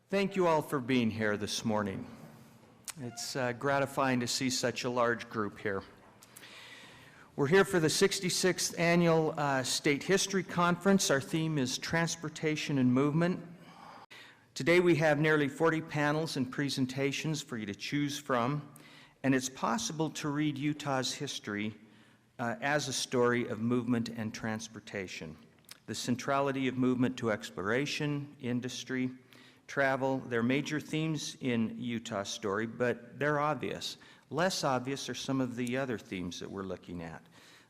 Thank you all for being here this morning. It's gratifying to see such a large group here. We're here for the 66th Annual State History Conference. Our theme is Transportation and Movement. Today we have nearly 40 panels and presentations for you to choose from, and it's possible to read Utah's history as a story of movement and transportation. The centrality of movement to exploration, industry, travel, they're major themes in Utah's story, but they're obvious. Less obvious are some of the other themes that we're looking at.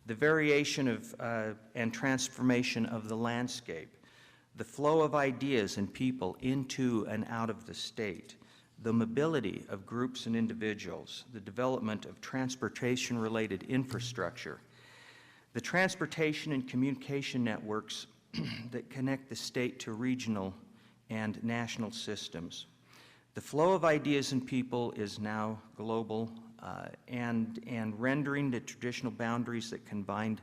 The variation of and transformation of the landscape, the flow of ideas and people into and out of the state, the mobility of groups and individuals, the development of transportation-related infrastructure, the transportation and communication networks that connect the state to regional and national systems. The flow of ideas and people is now global and rendering the traditional boundaries that confined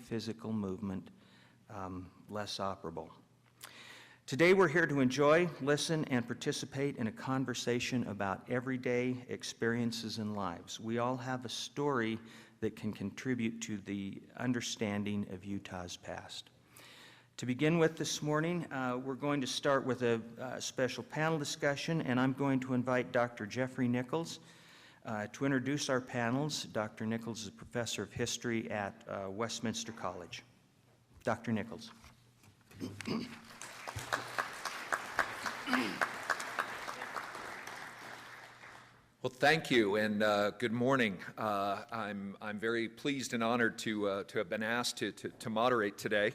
physical movement less operable. Today we're here to enjoy, listen, and participate in a conversation about everyday experiences and lives. We all have a story that can contribute to the understanding of Utah's past. To begin with this morning, we're going to start with a special panel discussion, and I'm going to invite Dr. Jeffery Nichols to introduce our panels. Dr. Nichols is a professor of history at Westminster College. Dr. Nichols. Well, thank you, and good morning. I'm very pleased and honored to have been asked to moderate today.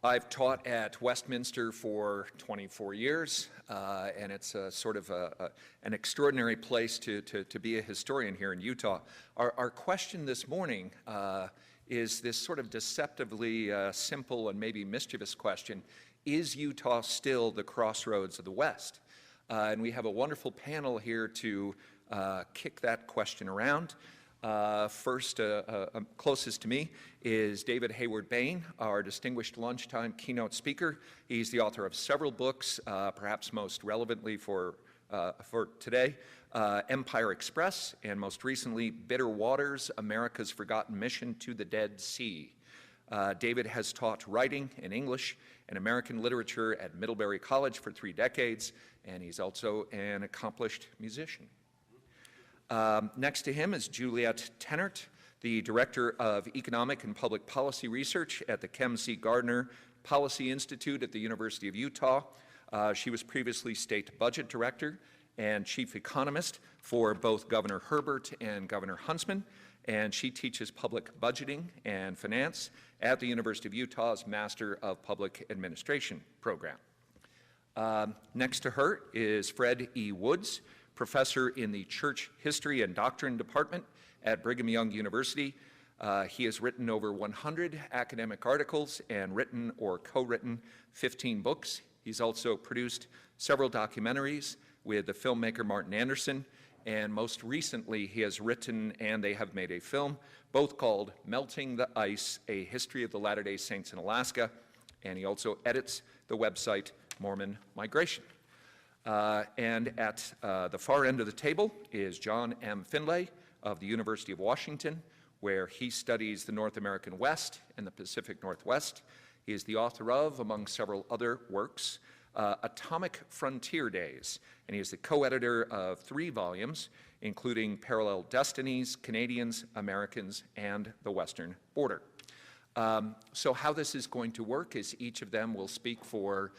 I've taught at Westminster for 24 years, and it's a sort of an extraordinary place to be a historian here in Utah. Our question this morning is this sort of deceptively simple and maybe mischievous question: is Utah still the crossroads of the West? And we have a wonderful panel here to kick that question around. First, closest to me is David Hayward Bain, our distinguished lunchtime keynote speaker. He's the author of several books, perhaps most relevantly for today, Empire Express, and most recently, Bitter Waters, America's Forgotten Mission to the Dead Sea. David has taught writing in English and American literature at Middlebury College for 3 decades, and he's also an accomplished musician. Next to him is Juliette Tennert, the Director of Economic and Public Policy Research at the Chem C. Gardner Policy Institute at the University of Utah. She was previously State Budget Director and Chief Economist for both Governor Herbert and Governor Huntsman, and she teaches public budgeting and finance at the University of Utah's Master of Public Administration program. Next to her is Fred E. Woods, professor in the Church History and Doctrine Department at Brigham Young University. He has written over 100 academic articles and written or co-written 15 books. He's also produced several documentaries with the filmmaker Martin Anderson, and most recently he has written, and they have made a film, both called Melting the Ice, A History of the Latter-day Saints in Alaska, and he also edits the website Mormon Migration. And at the far end of the table is John M. Finlay of the University of Washington, where he studies the North American West and the Pacific Northwest. He is the author of, among several other works, Atomic Frontier Days, and he is the co-editor of 3 volumes, including Parallel Destinies, Canadians, Americans, and the Western Border. So how this is going to work is each of them will speak for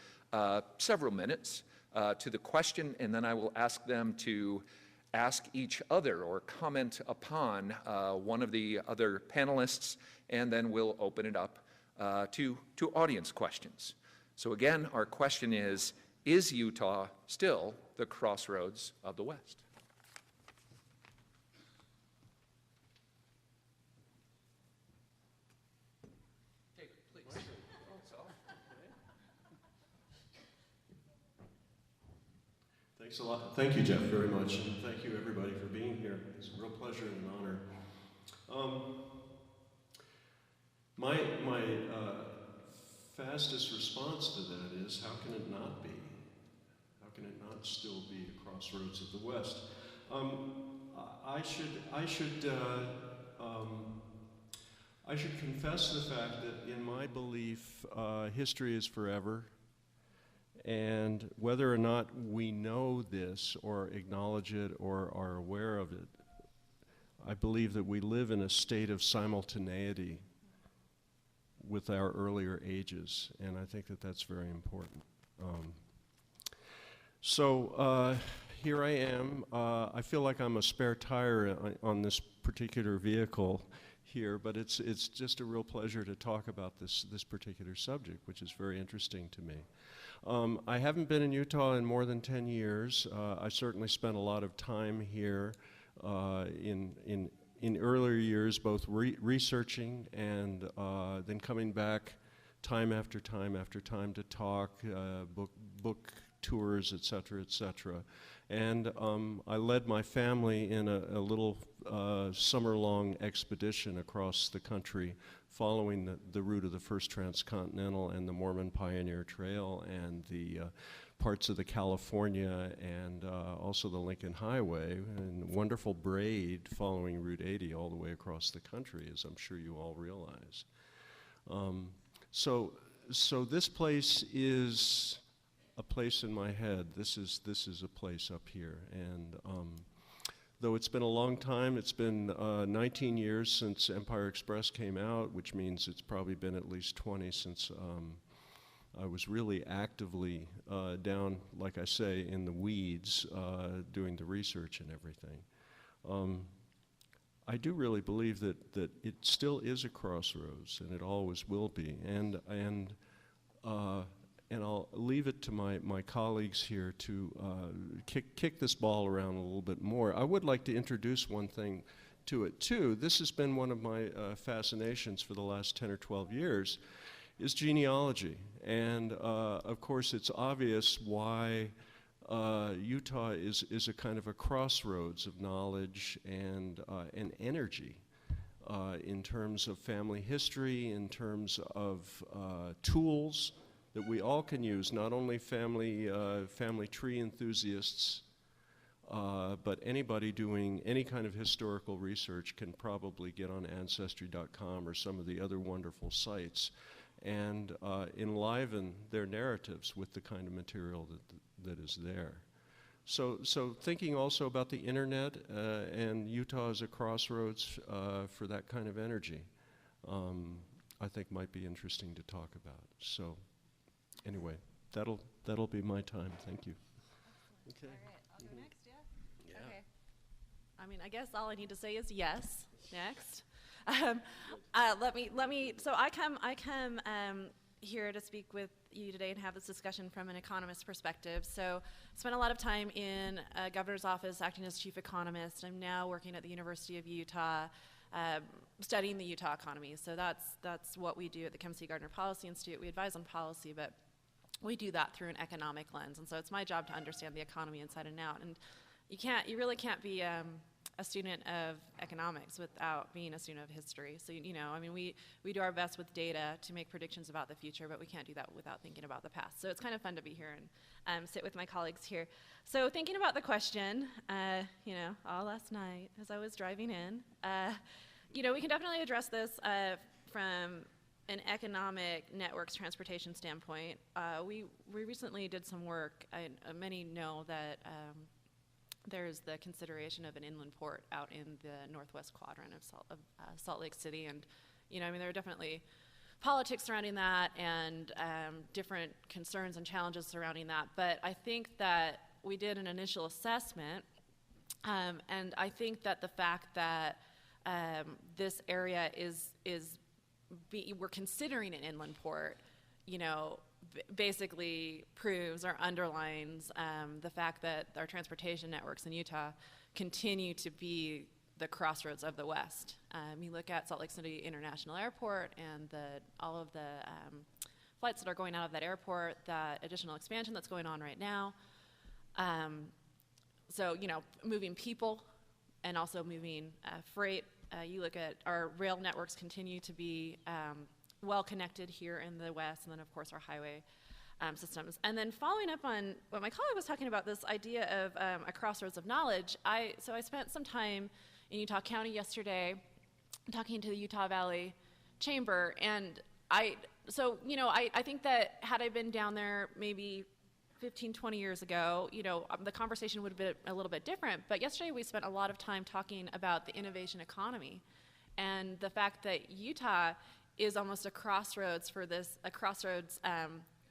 several minutes to the question, and then I will ask them to ask each other or comment upon one of the other panelists, and then we'll open it up to audience questions. So again, our question is Utah still the crossroads of the West? Thanks a lot. Thank you, Jeff, very much. And thank you, everybody, for being here. It's a real pleasure and an honor. My fastest response to that is, how can it not be? How can it not still be a crossroads of the West? I should confess the fact that in my belief, history is forever. And whether or not we know this or acknowledge it or are aware of it, I believe that we live in a state of simultaneity with our earlier ages, and I think that that's very important. Here I am. I feel like I'm a spare tire on this particular vehicle here, but it's just a real pleasure to talk about this particular subject, which is very interesting to me. I haven't been in Utah in more than 10 years. I certainly spent a lot of time here in earlier years, both researching and then coming back time after time after time to talk, book tours, et cetera, et cetera. And I led my family in a little summer-long expedition across the country, following the route of the First Transcontinental and the Mormon Pioneer Trail and the parts of the California and also the Lincoln Highway, and wonderful braid following Route 80 all the way across the country, as I'm sure you all realize. So this place is a place in my head. This is a place up here, and though it's been a long time, it's been 19 years since Empire Express came out, which means it's probably been at least 20 since I was really actively down, like I say, in the weeds, doing the research and everything. I do really believe that it still is a crossroads, and it always will be. And I'll leave it to my colleagues here to kick this ball around a little bit more. I would like to introduce one thing to it, too. This has been one of my fascinations for the last 10 or 12 years, is genealogy. And of course, it's obvious why Utah is a kind of a crossroads of knowledge and energy in terms of family history, in terms of tools that we all can use, not only family tree enthusiasts, but anybody doing any kind of historical research can probably get on Ancestry.com or some of the other wonderful sites and enliven their narratives with the kind of material that is there. So thinking also about the internet and Utah as a crossroads for that kind of energy, I think might be interesting to talk about. So anyway, that'll be my time. Thank you. Okay. All right, I'll go next, yeah? Okay. I mean, I guess all I need to say is yes, next. So I come here to speak with you today and have this discussion from an economist perspective. So I spent a lot of time in a governor's office acting as chief economist. I'm now working at the University of Utah, studying the Utah economy. So that's what we do at the Gardner Policy Institute. We advise on policy, but we do that through an economic lens. And so it's my job to understand the economy inside and out. And you really can't be a student of economics without being a student of history. So, I mean, we do our best with data to make predictions about the future, but we can't do that without thinking about the past. So it's kind of fun to be here and sit with my colleagues here. So thinking about the question, all last night as I was driving in, we can definitely address this from an economic networks transportation standpoint. We recently did some work. Many know that there's the consideration of an inland port out in the northwest quadrant of Salt Lake City, and there are definitely politics surrounding that and different concerns and challenges surrounding that. But I think that we did an initial assessment, and I think that the fact that this area we're considering an inland port, basically proves or underlines the fact that our transportation networks in Utah continue to be the crossroads of the West. You look at Salt Lake City International Airport and all of the flights that are going out of that airport, that additional expansion that's going on right now. Moving people and also moving freight. You look at our rail networks continue to be well connected here in the West, and then of course our highway systems. And then following up on what my colleague was talking about, this idea of a crossroads of knowledge, so I spent some time in Utah County yesterday talking to the Utah Valley Chamber, and I think that had I been down there maybe 15, 20 years ago, the conversation would have been a little bit different. But yesterday we spent a lot of time talking about the innovation economy and the fact that Utah is almost a crossroads for this, a crossroads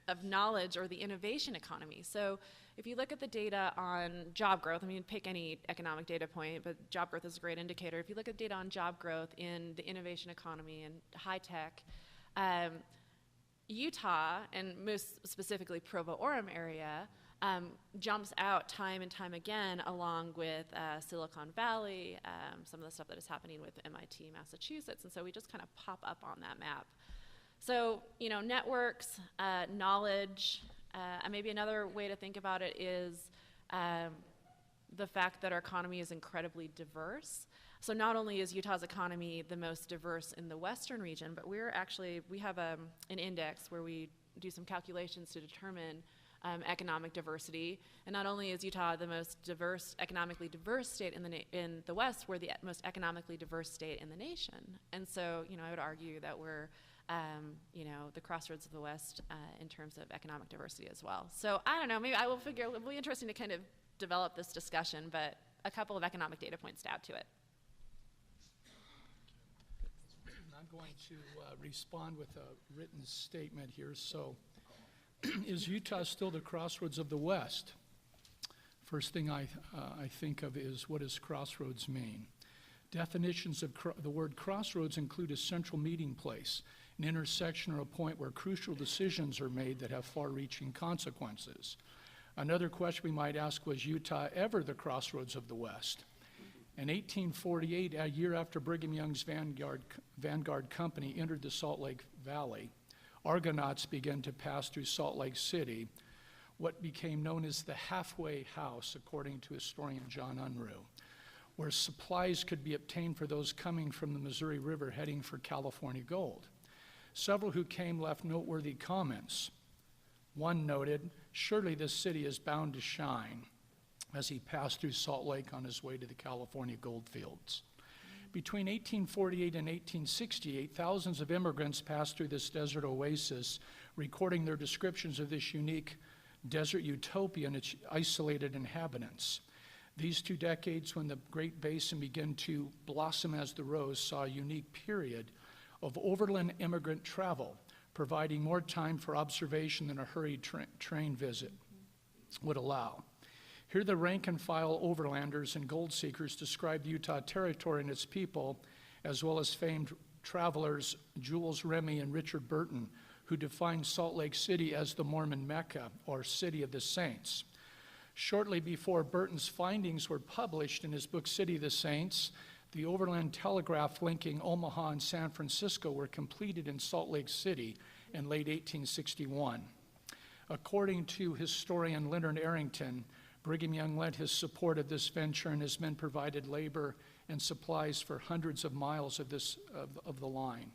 of knowledge, or the innovation economy. So if you look at the data on job growth, I mean, pick any economic data point, but job growth is a great indicator. If you look at data on job growth in the innovation economy and high tech, Utah, and most specifically Provo-Orem area, jumps out time and time again, along with Silicon Valley, some of the stuff that is happening with MIT, Massachusetts, and so we just kind of pop up on that map. So, networks, knowledge, and maybe another way to think about it is the fact that our economy is incredibly diverse. So not only is Utah's economy the most diverse in the western region, but we have an index where we do some calculations to determine economic diversity. And not only is Utah the most economically diverse state in the West, we're the most economically diverse state in the nation. And so, I would argue that we're the crossroads of the West in terms of economic diversity as well. So I don't know, maybe it'll be interesting to kind of develop this discussion, but a couple of economic data points to add to it. I'm going to respond with a written statement here. So, is Utah still the crossroads of the West? First thing I think of is, what does crossroads mean? Definitions of the word crossroads include a central meeting place, an intersection or a point where crucial decisions are made that have far-reaching consequences. Another question we might ask, was Utah ever the crossroads of the West? In 1848, a year after Brigham Young's Vanguard Company entered the Salt Lake Valley, Argonauts began to pass through Salt Lake City, what became known as the halfway house, according to historian John Unruh, where supplies could be obtained for those coming from the Missouri River heading for California gold. Several who came left noteworthy comments. One noted, "Surely this city is bound to shine," as he passed through Salt Lake on his way to the California gold fields. Between 1848 and 1868, thousands of immigrants passed through this desert oasis, recording their descriptions of this unique desert utopia and its isolated inhabitants. These 2 decades, when the Great Basin began to blossom as the rose, saw a unique period of overland immigrant travel, providing more time for observation than a hurried train visit would allow. Here the rank-and-file overlanders and gold seekers describe the Utah Territory and its people, as well as famed travelers Jules Remy and Richard Burton, who defined Salt Lake City as the Mormon Mecca, or City of the Saints. Shortly before Burton's findings were published in his book City of the Saints, the overland telegraph linking Omaha and San Francisco were completed in Salt Lake City in late 1861. According to historian Leonard Arrington, Brigham Young lent his support of this venture, and his men provided labor and supplies for hundreds of miles of the line.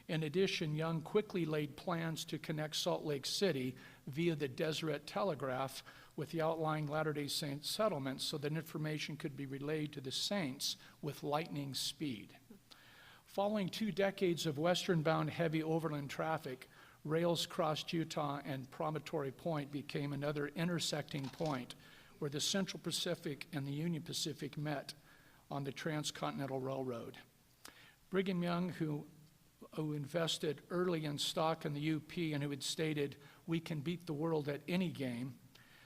In addition, Young quickly laid plans to connect Salt Lake City via the Deseret Telegraph with the outlying Latter-day Saint settlements so that information could be relayed to the Saints with lightning speed. Following 2 decades of western-bound heavy overland traffic, rails crossed Utah, and Promontory Point became another intersecting point where the Central Pacific and the Union Pacific met on the Transcontinental Railroad. Brigham Young, who invested early in stock in the UP and who had stated, "We can beat the world at any game,"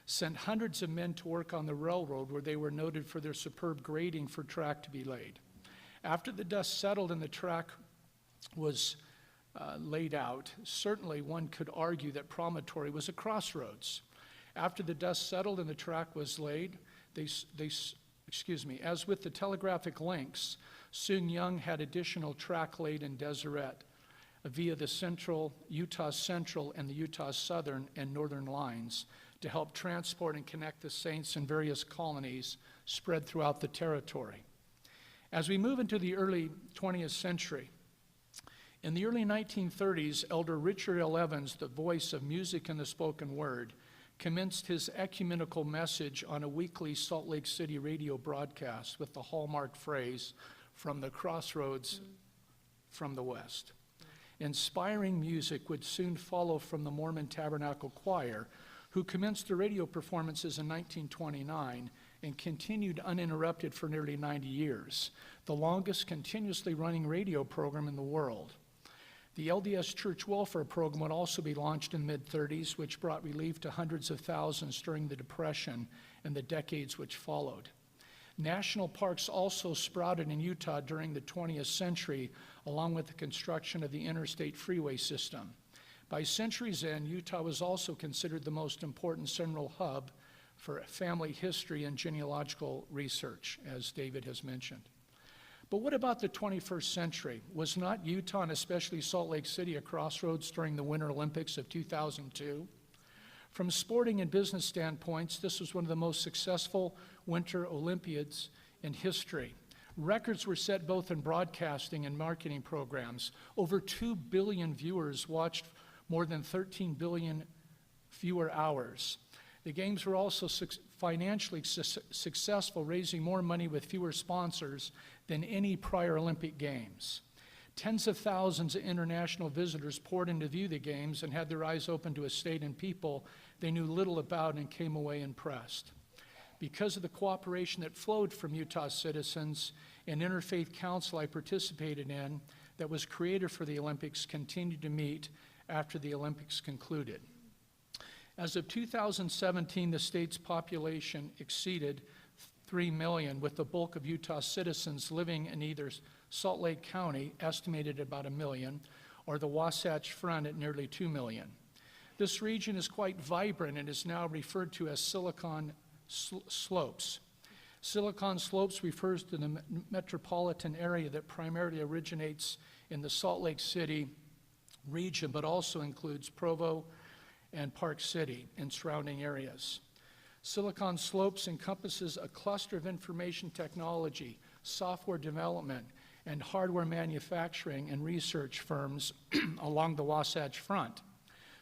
sent hundreds of men to work on the railroad, where they were noted for their superb grading for track to be laid. After the dust settled and the track was laid out, certainly one could argue that Promontory was a crossroads. After the dust settled and the track was laid, as with the telegraphic links, soon Young had additional track laid in Deseret via the Utah Central and the Utah Southern and Northern lines to help transport and connect the Saints and various colonies spread throughout the territory. As we move into the early 20th century, In the early 1930s, Elder Richard L. Evans, the voice of music and the spoken word, commenced his ecumenical message on a weekly Salt Lake City radio broadcast with the hallmark phrase, "From the Crossroads, from the West." Inspiring music would soon follow from the Mormon Tabernacle Choir, who commenced their radio performances in 1929 and continued uninterrupted for nearly 90 years, the longest continuously running radio program in the world. The LDS Church Welfare Program would also be launched in the mid-30s, which brought relief to hundreds of thousands during the Depression and the decades which followed. National parks also sprouted in Utah during the 20th century, along with the construction of the interstate freeway system. By centuries end, Utah was also considered the most important central hub for family history and genealogical research, as David has mentioned. But what about the 21st century? Was not Utah, and especially Salt Lake City, a crossroads during the Winter Olympics of 2002? From sporting and business standpoints, this was one of the most successful Winter Olympiads in history. Records were set both in broadcasting and marketing programs. Over 2 billion viewers watched more than 13 billion fewer hours. The games were also financially successful, raising more money with fewer sponsors than any prior Olympic Games. Tens of thousands of international visitors poured in to view the games and had their eyes open to a state and people they knew little about and came away impressed. Because of the cooperation that flowed from Utah citizens, an interfaith council I participated in that was created for the Olympics continued to meet after the Olympics concluded. As of 2017, the state's population exceeded 3 million, with the bulk of Utah citizens living in either Salt Lake County, estimated at about 1 million, or the Wasatch Front at nearly 2 million. This region is quite vibrant and is now referred to as Silicon Slopes. Silicon Slopes refers to the metropolitan area that primarily originates in the Salt Lake City region, but also includes Provo and Park City and surrounding areas. Silicon Slopes encompasses a cluster of information technology, software development, and hardware manufacturing and research firms along the Wasatch Front.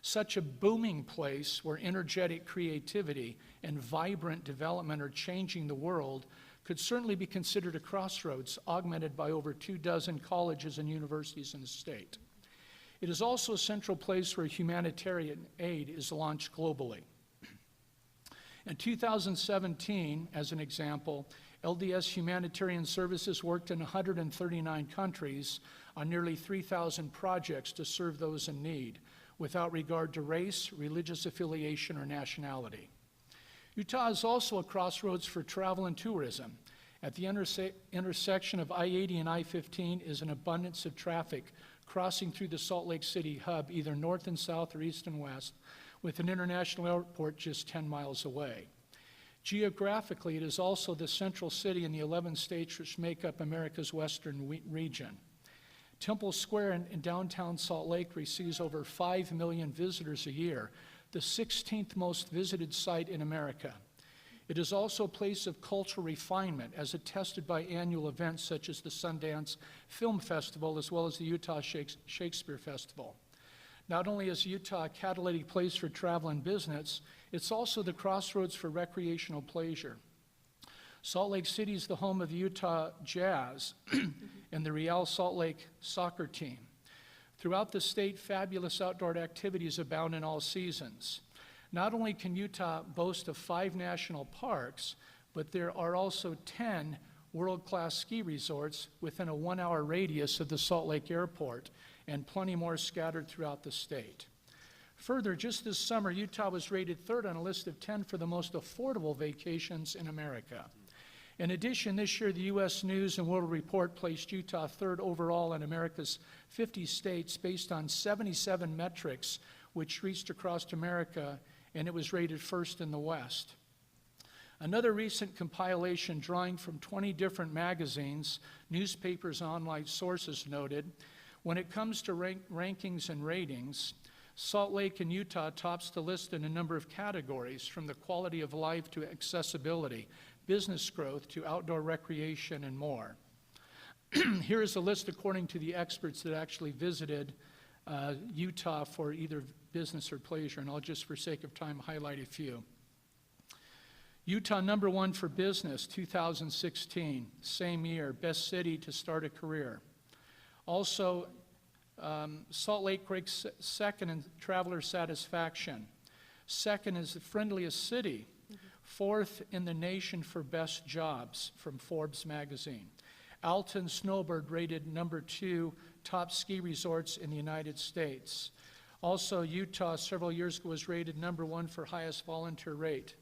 Such a booming place where energetic creativity and vibrant development are changing the world could certainly be considered a crossroads, augmented by over 24 colleges and universities in the state. It is also a central place where humanitarian aid is launched globally. In 2017, as an example, LDS Humanitarian Services worked in 139 countries on nearly 3,000 projects to serve those in need, without regard to race, religious affiliation, or nationality. Utah is also a crossroads for travel and tourism. At the intersection of I-80 and I-15 is an abundance of traffic crossing through the Salt Lake City hub, either north and south or east and west, with an international airport just 10 miles away. Geographically, it is also the central city in the 11 states which make up America's western region. Temple Square in downtown Salt Lake receives over 5 million visitors a year, the 16th most visited site in America. It is also a place of cultural refinement, as attested by annual events such as the Sundance Film Festival, as well as the Utah Shakespeare Festival. Not only is Utah a catalytic place for travel and business, it's also the crossroads for recreational pleasure. Salt Lake City is the home of the Utah Jazz and the Real Salt Lake soccer team. Throughout the state, fabulous outdoor activities abound in all seasons. Not only can Utah boast of 5 national parks, but there are also 10 world-class ski resorts within a 1-hour radius of the Salt Lake Airport, and plenty more scattered throughout the state. Further, just this summer, Utah was rated 3rd on a list of 10 for the most affordable vacations in America. In addition, this year, the U.S. News and World Report placed Utah 3rd overall in America's 50 states based on 77 metrics, which reached across America, and it was rated 1st in the West. Another recent compilation drawing from 20 different magazines, newspapers, and online sources noted, when it comes to rankings and ratings, Salt Lake and Utah tops the list in a number of categories, from the quality of life to accessibility, business growth to outdoor recreation, and more. Here is a list according to the experts that actually visited Utah for either business or pleasure, and I'll just, for sake of time, highlight a few. Utah #1 for business, 2016, same year, best city to start a career. Also, Salt Lake ranks second in traveler satisfaction. Second is the friendliest city. Fourth in the nation for best jobs from Forbes magazine. Alton Snowbird rated #2 top ski resorts in the United States. Also, Utah several years ago was rated #1 for highest volunteer rate,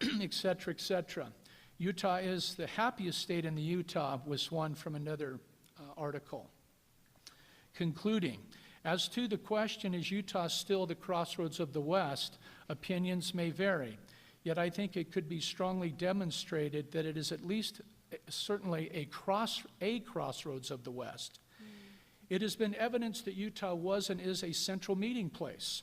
et cetera, et cetera. Utah is the happiest state in the Utah was one from another article. Concluding, as to the question, is Utah still the crossroads of the West, opinions may vary. Yet I think it could be strongly demonstrated that it is at least certainly a crossroads of the West. It has been evidenced that Utah was and is a central meeting place,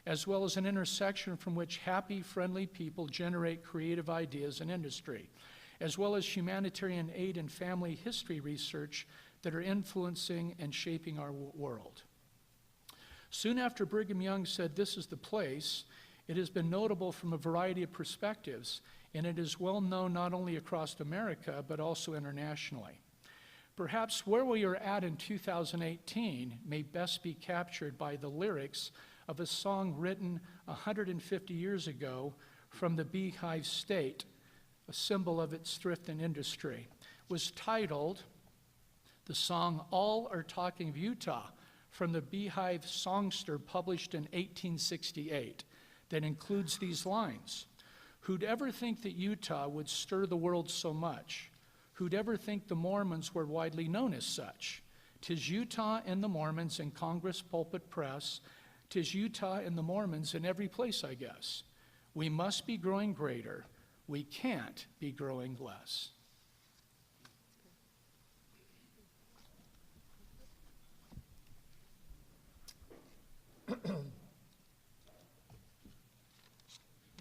as well as an intersection from which happy, friendly people generate creative ideas and industry, as well as humanitarian aid and family history research that are influencing and shaping our world. Soon after Brigham Young said this is the place, it has been notable from a variety of perspectives, and it is well known not only across America, but also internationally. Perhaps where we are at in 2018 may best be captured by the lyrics of a song written 150 years ago from the Beehive State, a symbol of its thrift and industry. It was titled, the song All Are Talking of Utah, from the Beehive Songster, published in 1868, that includes these lines. Who'd ever think that Utah would stir the world so much? Who'd ever think the Mormons were widely known as such? 'Tis Utah and the Mormons in Congress, pulpit, press. 'Tis Utah and the Mormons in every place, I guess. We must be growing greater. We can't be growing less.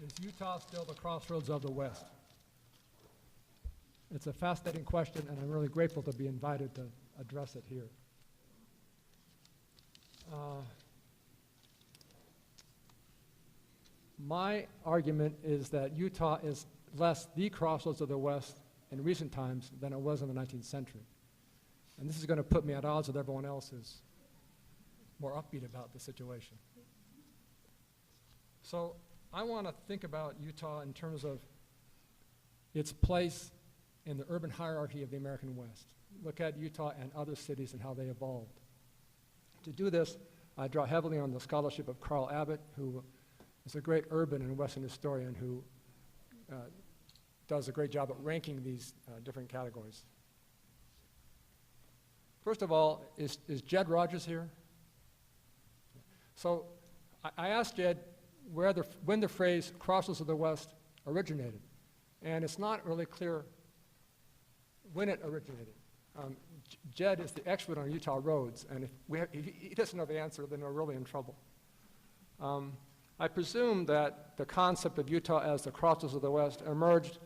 Is Utah still the crossroads of the West? It's a fascinating question, and I'm really grateful to be invited to address it here. My argument is that Utah is less the crossroads of the West in recent times than it was in the 19th century. And this is going to put me at odds with everyone else who's more upbeat about the situation. So I want to think about Utah in terms of its place in the urban hierarchy of the American West. Look at Utah and other cities and how they evolved. To do this, I draw heavily on the scholarship of Carl Abbott, who is a great urban and Western historian who does a great job at ranking these different categories. First of all, is Jed Rogers here? So I asked Jed when the phrase crossroads of the West originated, and it's not really clear when it originated. Jed is the expert on Utah roads, and if he doesn't know the answer, then we're really in trouble. I presume that the concept of Utah as the crossroads of the West emerged,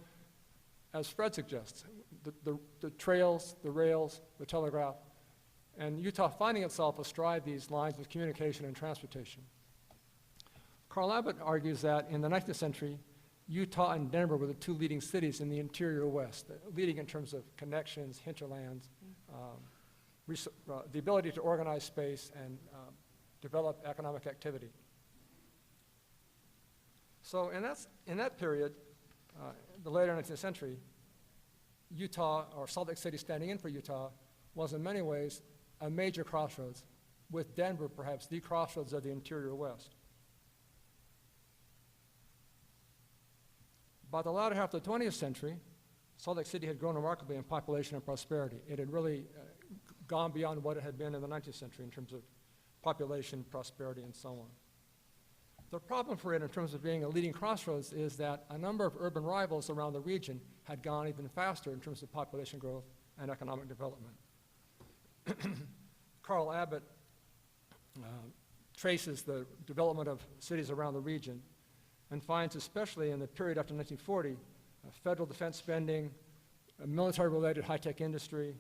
as Fred suggests, the trails, the rails, the telegraph, and Utah finding itself astride these lines of communication and transportation. Carl Abbott argues that in the 19th century, Utah and Denver were the two leading cities in the interior West, leading in terms of connections, hinterlands, the ability to organize space and develop economic activity. So in that period, the later 19th century, Utah, or Salt Lake City standing in for Utah, was in many ways a major crossroads, with Denver perhaps the crossroads of the interior West. By the latter half of the 20th century, Salt Lake City had grown remarkably in population and prosperity. It had really gone beyond what it had been in the 19th century in terms of population, prosperity, and so on. The problem for it in terms of being a leading crossroads is that a number of urban rivals around the region had gone even faster in terms of population growth and economic development. Carl Abbott traces the development of cities around the region and finds, especially in the period after 1940, federal defense spending, military-related high-tech industry,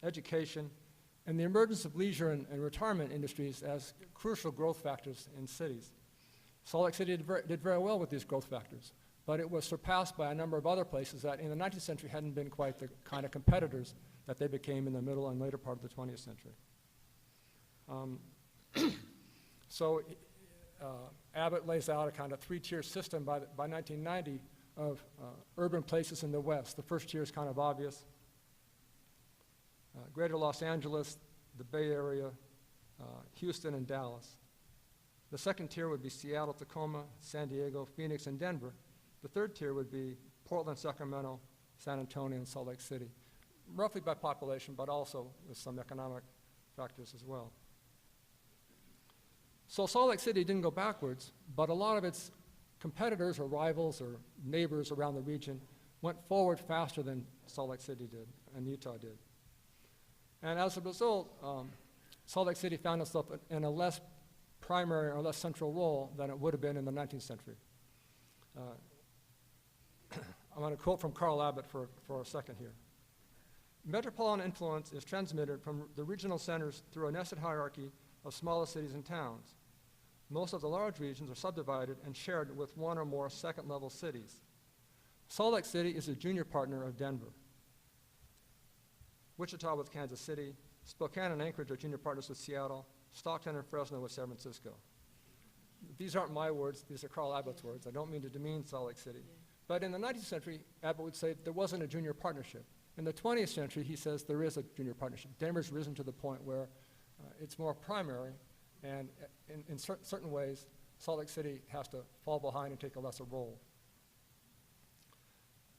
education, and the emergence of leisure and retirement industries as crucial growth factors in cities. Salt Lake City did very well with these growth factors, but it was surpassed by a number of other places that in the 19th century hadn't been quite the kind of competitors that they became in the middle and later part of the 20th century. Abbott lays out a kind of three-tier system by 1990 of urban places in the West. The first tier is kind of obvious. Greater Los Angeles, the Bay Area, Houston, and Dallas. The second tier would be Seattle, Tacoma, San Diego, Phoenix, and Denver. The third tier would be Portland, Sacramento, San Antonio, and Salt Lake City, roughly by population, but also with some economic factors as well. So Salt Lake City didn't go backwards, but a lot of its competitors or rivals or neighbors around the region went forward faster than Salt Lake City did and Utah did. And as a result, Salt Lake City found itself in a less primary or less central role than it would have been in the 19th century. I'm going to quote from Carl Abbott for a second here. Metropolitan influence is transmitted from the regional centers through a nested hierarchy of smaller cities and towns. Most of the large regions are subdivided and shared with one or more second-level cities. Salt Lake City is a junior partner of Denver. Wichita with Kansas City, Spokane and Anchorage are junior partners with Seattle, Stockton and Fresno with San Francisco. These aren't my words, these are Carl Abbott's words. I don't mean to demean Salt Lake City. But in the 19th century, Abbott would say there wasn't a junior partnership. In the 20th century, he says there is a junior partnership. Denver's risen to the point where it's more primary, and in certain ways, Salt Lake City has to fall behind and take a lesser role.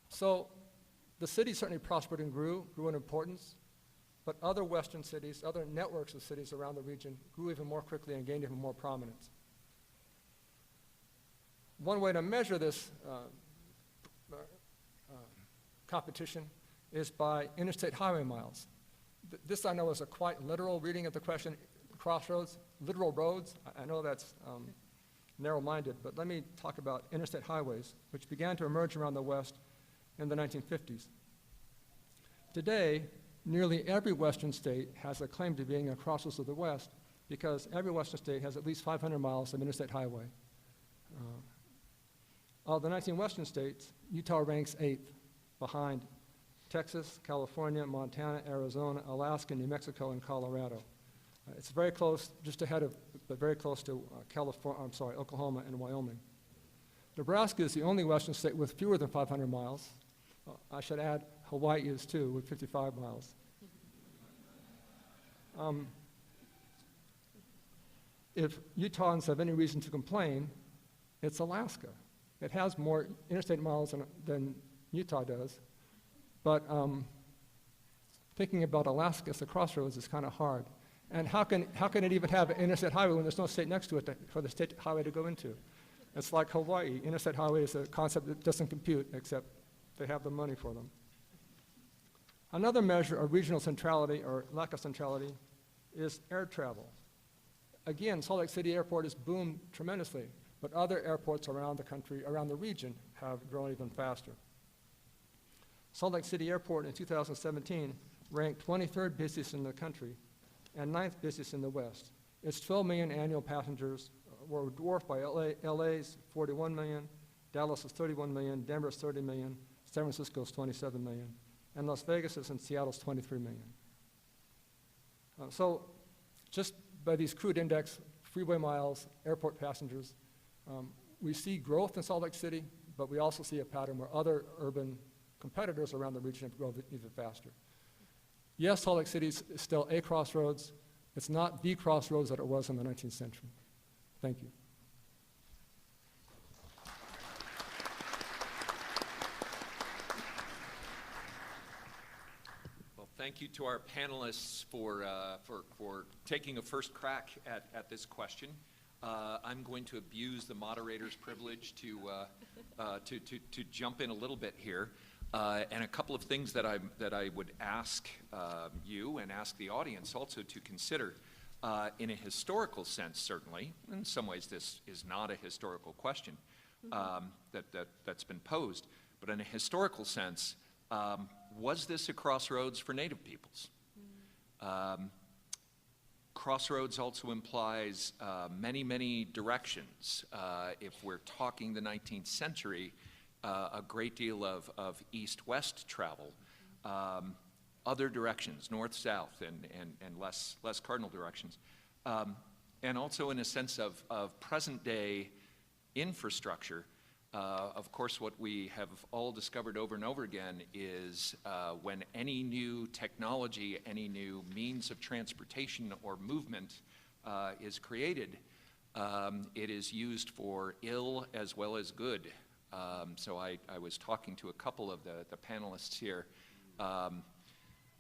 So the city certainly prospered and grew in importance, but other western cities, other networks of cities around the region grew even more quickly and gained even more prominence. One way to measure this competition is by interstate highway miles. This I know is a quite literal reading of the question, Crossroads, literal roads. I know that's narrow-minded, but let me talk about interstate highways, which began to emerge around the West in the 1950s. Today, nearly every western state has a claim to being a Crossroads of the West because every western state has at least 500 miles of interstate highway. Of the 19 western states, Utah ranks 8th behind Texas, California, Montana, Arizona, Alaska, New Mexico, and Colorado. It's very close, just ahead of, but very close to Oklahoma and Wyoming. Nebraska is the only western state with fewer than 500 miles. I should add Hawaii is too, with 55 miles. If Utahns have any reason to complain, it's Alaska. It has more interstate miles than Utah does, but thinking about Alaska as a crossroads is kind of hard. And how can it even have an interstate highway when there's no state next to it for the state highway to go into? It's like Hawaii. Interstate highway is a concept that doesn't compute, except they have the money for them. Another measure of regional centrality or lack of centrality is air travel. Again, Salt Lake City Airport has boomed tremendously, but other airports around the country, around the region, have grown even faster. Salt Lake City Airport in 2017 ranked 23rd busiest in the country and 9th busiest in the West. Its 12 million annual passengers were dwarfed by LA's 41 million, Dallas's 31 million, Denver's 30 million, San Francisco's 27 million, and Las Vegas's and Seattle's 23 million. So just by these crude index, freeway miles, airport passengers, we see growth in Salt Lake City, but we also see a pattern where other urban competitors around the region have grown even faster. Yes, Salt Lake City is still a crossroads. It's not the crossroads that it was in the 19th century. Thank you. Well, thank you to our panelists for taking a first crack at this question. I'm going to abuse the moderator's privilege to jump in a little bit here. And a couple of things that I would ask you and ask the audience also to consider. In a historical sense, certainly, in some ways this is not a historical question that's been posed, but in a historical sense, was this a crossroads for Native peoples? Crossroads also implies many, many directions. If we're talking the 19th century, a great deal of east-west travel, other directions, north-south, and less cardinal directions. And also in a sense of present-day infrastructure. Of course, what we have all discovered over and over again is when any new technology, any new means of transportation or movement is created, it is used for ill as well as good. So I was talking to a couple of the panelists here.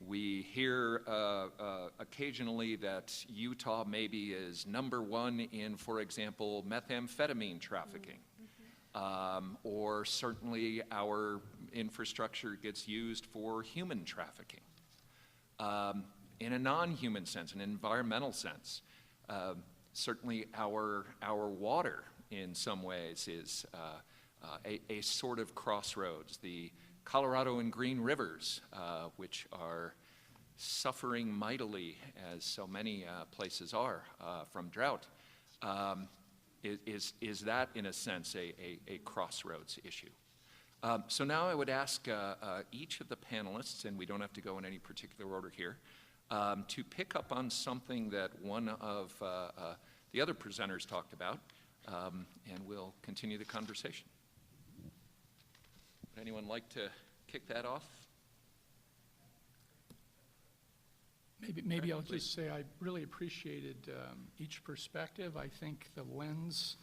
We hear occasionally that Utah maybe is #1 in, for example, methamphetamine trafficking. Or certainly our infrastructure gets used for human trafficking. In a non-human sense, an environmental sense, certainly our water in some ways is a sort of crossroads. The Colorado and Green Rivers, which are suffering mightily, as so many places are, from drought. Is that, in a sense, a crossroads issue? So now I would ask each of the panelists, and we don't have to go in any particular order here, to pick up on something that one of the other presenters talked about, and we'll continue the conversation. Would anyone like to kick that off? Maybe I'll just say I really appreciated each perspective. I think the lens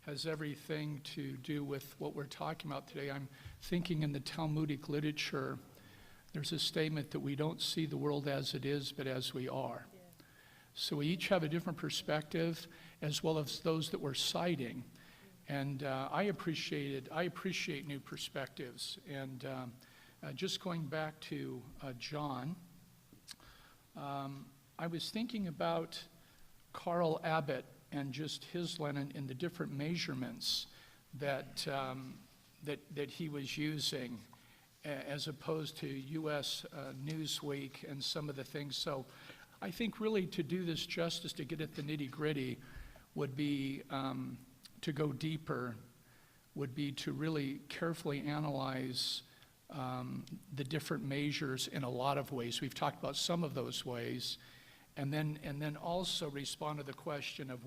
has everything to do with what we're talking about today. I'm thinking in the Talmudic literature, there's a statement that we don't see the world as it is, but as we are. Yeah. So we each have a different perspective, as well as those that we're citing. And I appreciate new perspectives. And just going back to John, I was thinking about Carl Abbott and just his linen and the different measurements that he was using, as opposed to U.S. Newsweek and some of the things. So I think really to do this justice, to get at the nitty-gritty, would be to go deeper, would be to really carefully analyze the different measures in a lot of ways. We've talked about some of those ways, and then also respond to the question of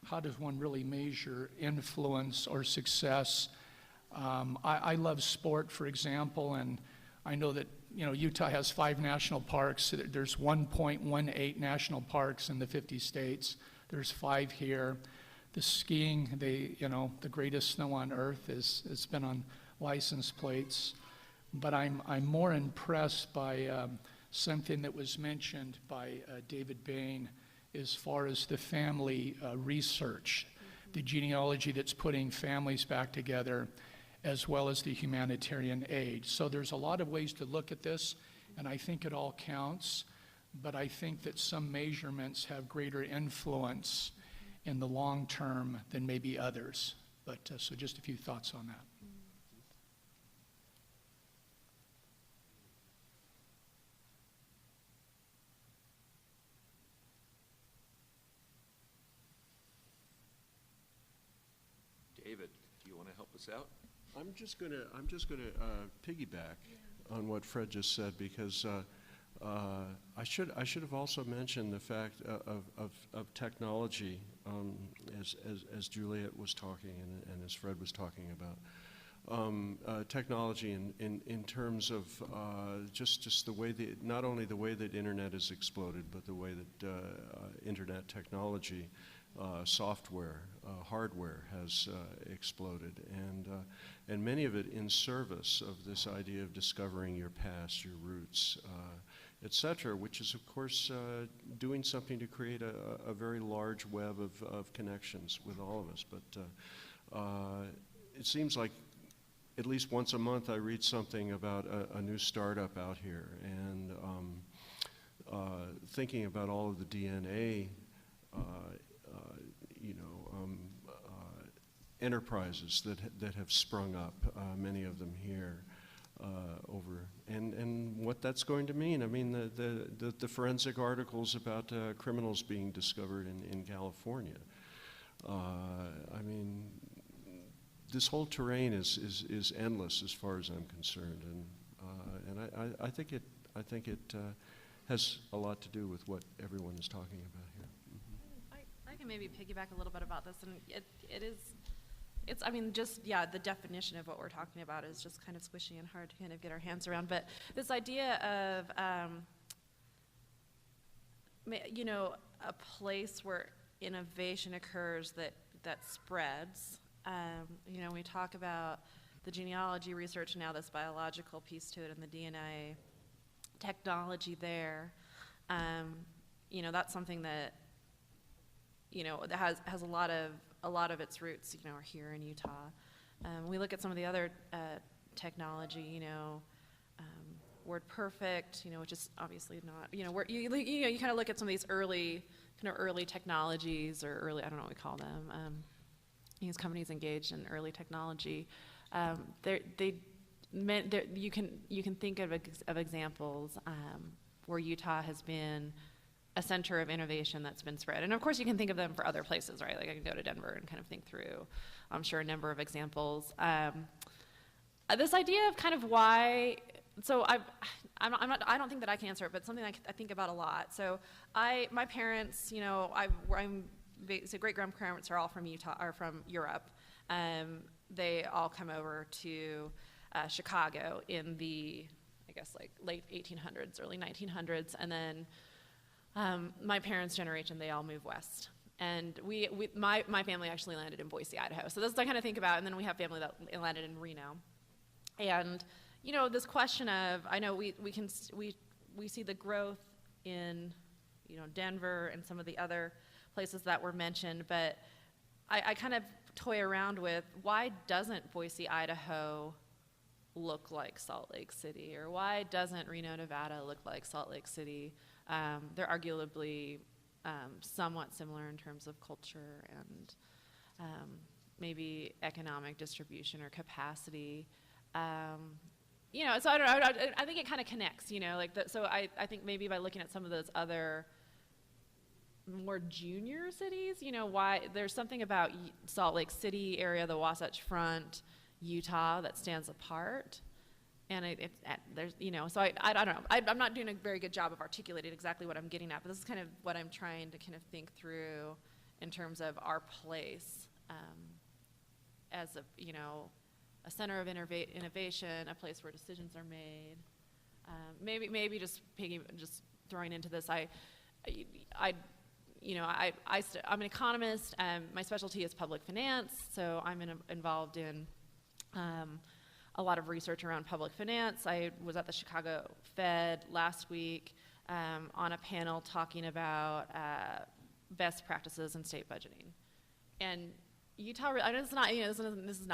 how does one really measure influence or success? I love sport, for example, and I know that Utah has 5 national parks. There's 1.18 national parks in the 50 states. There's 5 here. The skiing, the greatest snow on earth it's been on license plates. But I'm more impressed by something that was mentioned by David Bain as far as the family research, the genealogy that's putting families back together, as well as the humanitarian aid. So there's a lot of ways to look at this, and I think it all counts, but I think that some measurements have greater influence in the long term than maybe others. But so just a few thoughts on that. David, do you want to help us out? I'm just gonna piggyback on what Fred just said, because I should have also mentioned the fact of technology, as Juliette was talking and as Fred was talking about. Technology in terms of just the way that, not only the way that internet has exploded, but the way that internet technology, software, hardware has exploded, and many of it in service of this idea of discovering your past, your roots, etc., which is, of course, doing something to create a very large web of connections with all of us. But it seems like at least once a month I read something about a new startup out here, and thinking about all of the DNA enterprises that have sprung up, many of them here, over, and what that's going to mean. I mean, the forensic articles about criminals being discovered in California. I mean, this whole terrain is endless as far as I'm concerned, and I think it has a lot to do with what everyone is talking about here. I can maybe piggyback a little bit about this, and it's, I mean, just, yeah, the definition of what we're talking about is just kind of squishy and hard to kind of get our hands around, but this idea of, you know, a place where innovation occurs that spreads. You know, we talk about the genealogy research now, this biological piece to it, and the DNA technology there. You know, that's something that, you know, that has a lot of its roots, you know, are here in Utah. We look at some of the other technology, you know, word perfect, you know, which is obviously not, you know, where you kind of look at some of these early technologies, or early, I don't know what we call them. These companies engaged in early technology. You can think of examples where Utah has been a center of innovation that's been spread. And of course you can think of them for other places, right? Like I can go to Denver and kind of think through, I'm sure, a number of examples. This idea of kind of why, so I don't think that I can answer it, but something I think about a lot. So my parents, you know, so great-grandparents are all from Utah, or from Europe. They all come over to Chicago in the, I guess, like late 1800s, early 1900s, and then my parents' generation, they all move west. And my family actually landed in Boise, Idaho. So this is what I kind of think about, and then we have family that landed in Reno. And, you know, this question of, I know we see the growth in, you know, Denver and some of the other places that were mentioned, but I kind of toy around with, why doesn't Boise, Idaho look like Salt Lake City? Or why doesn't Reno, Nevada look like Salt Lake City? They're arguably somewhat similar in terms of culture and maybe economic distribution or capacity. You know, so I don't know, I think it kind of connects, you know, like so I think maybe by looking at some of those other more junior cities, you know, why there's something about Salt Lake City area, the Wasatch Front, Utah, that stands apart. And there's, you know, so I don't know. I'm not doing a very good job of articulating exactly what I'm getting at, but this is kind of what I'm trying to kind of think through in terms of our place as a, you know, a center of innovation, a place where decisions are made. Maybe just throwing into this, I'm an economist. My specialty is public finance, so I'm involved in a lot of research around public finance. I was at the Chicago Fed last week on a panel talking about best practices in state budgeting. And Utah, I know it's not, you know, this is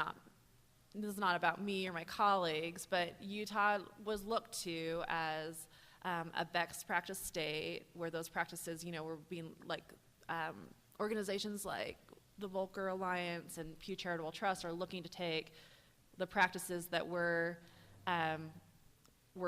not about me or my colleagues, but Utah was looked to as a best practice state where those practices, you know, were being like organizations like the Volcker Alliance and Pew Charitable Trust are looking to take the practices that we're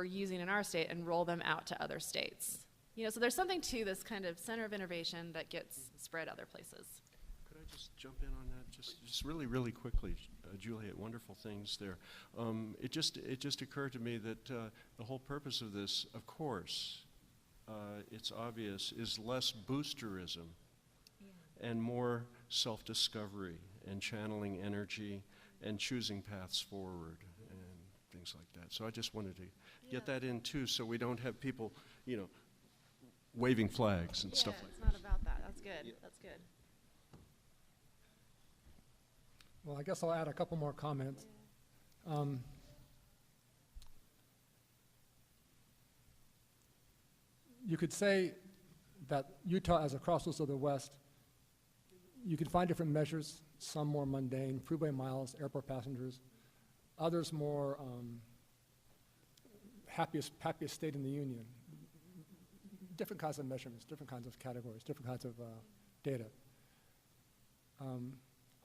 using in our state and roll them out to other states. You know, so there's something to this kind of center of innovation that gets spread other places. Could I just jump in on that? Just really, really quickly, Juliette, wonderful things there. It just occurred to me that the whole purpose of this, of course, it's obvious, is less boosterism and more self-discovery and channeling energy and choosing paths forward and things like that. So I just wanted to get that in too, so we don't have people, you know, waving flags and stuff like that. Yeah, it's not about that. That's good. Yeah. That's good. Well, I guess I'll add a couple more comments. You could say that Utah as a crossroads of the West, you could find different measures, some more mundane, freeway miles, airport passengers, others more happiest state in the union. Different kinds of measurements, different kinds of categories, different kinds of data.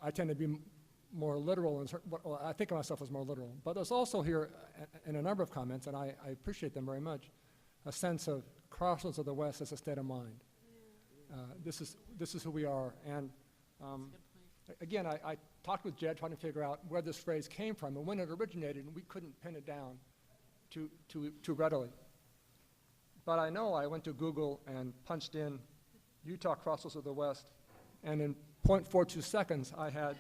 I tend to be more literal, well, I think of myself as more literal, but there's also here, in a number of comments, and I appreciate them very much, a sense of Crossroads of the West as a state of mind. This is who we are, and again, I talked with Jed trying to figure out where this phrase came from and when it originated, and we couldn't pin it down too readily. But I know I went to Google and punched in Utah Crossroads of the West, and in 0.42 seconds, I had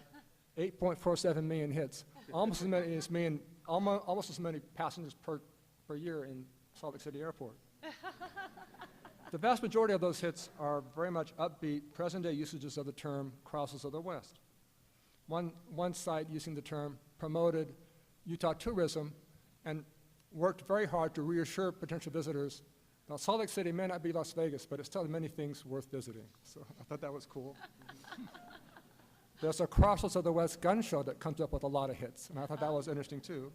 8.47 million hits, almost as many passengers per year in Salt Lake City Airport. The vast majority of those hits are very much upbeat, present-day usages of the term Crossroads of the West. One site using the term promoted Utah tourism and worked very hard to reassure potential visitors that Salt Lake City may not be Las Vegas, but it's still many things worth visiting. So I thought that was cool. There's a Crossroads of the West gun show that comes up with a lot of hits, and I thought that was interesting too.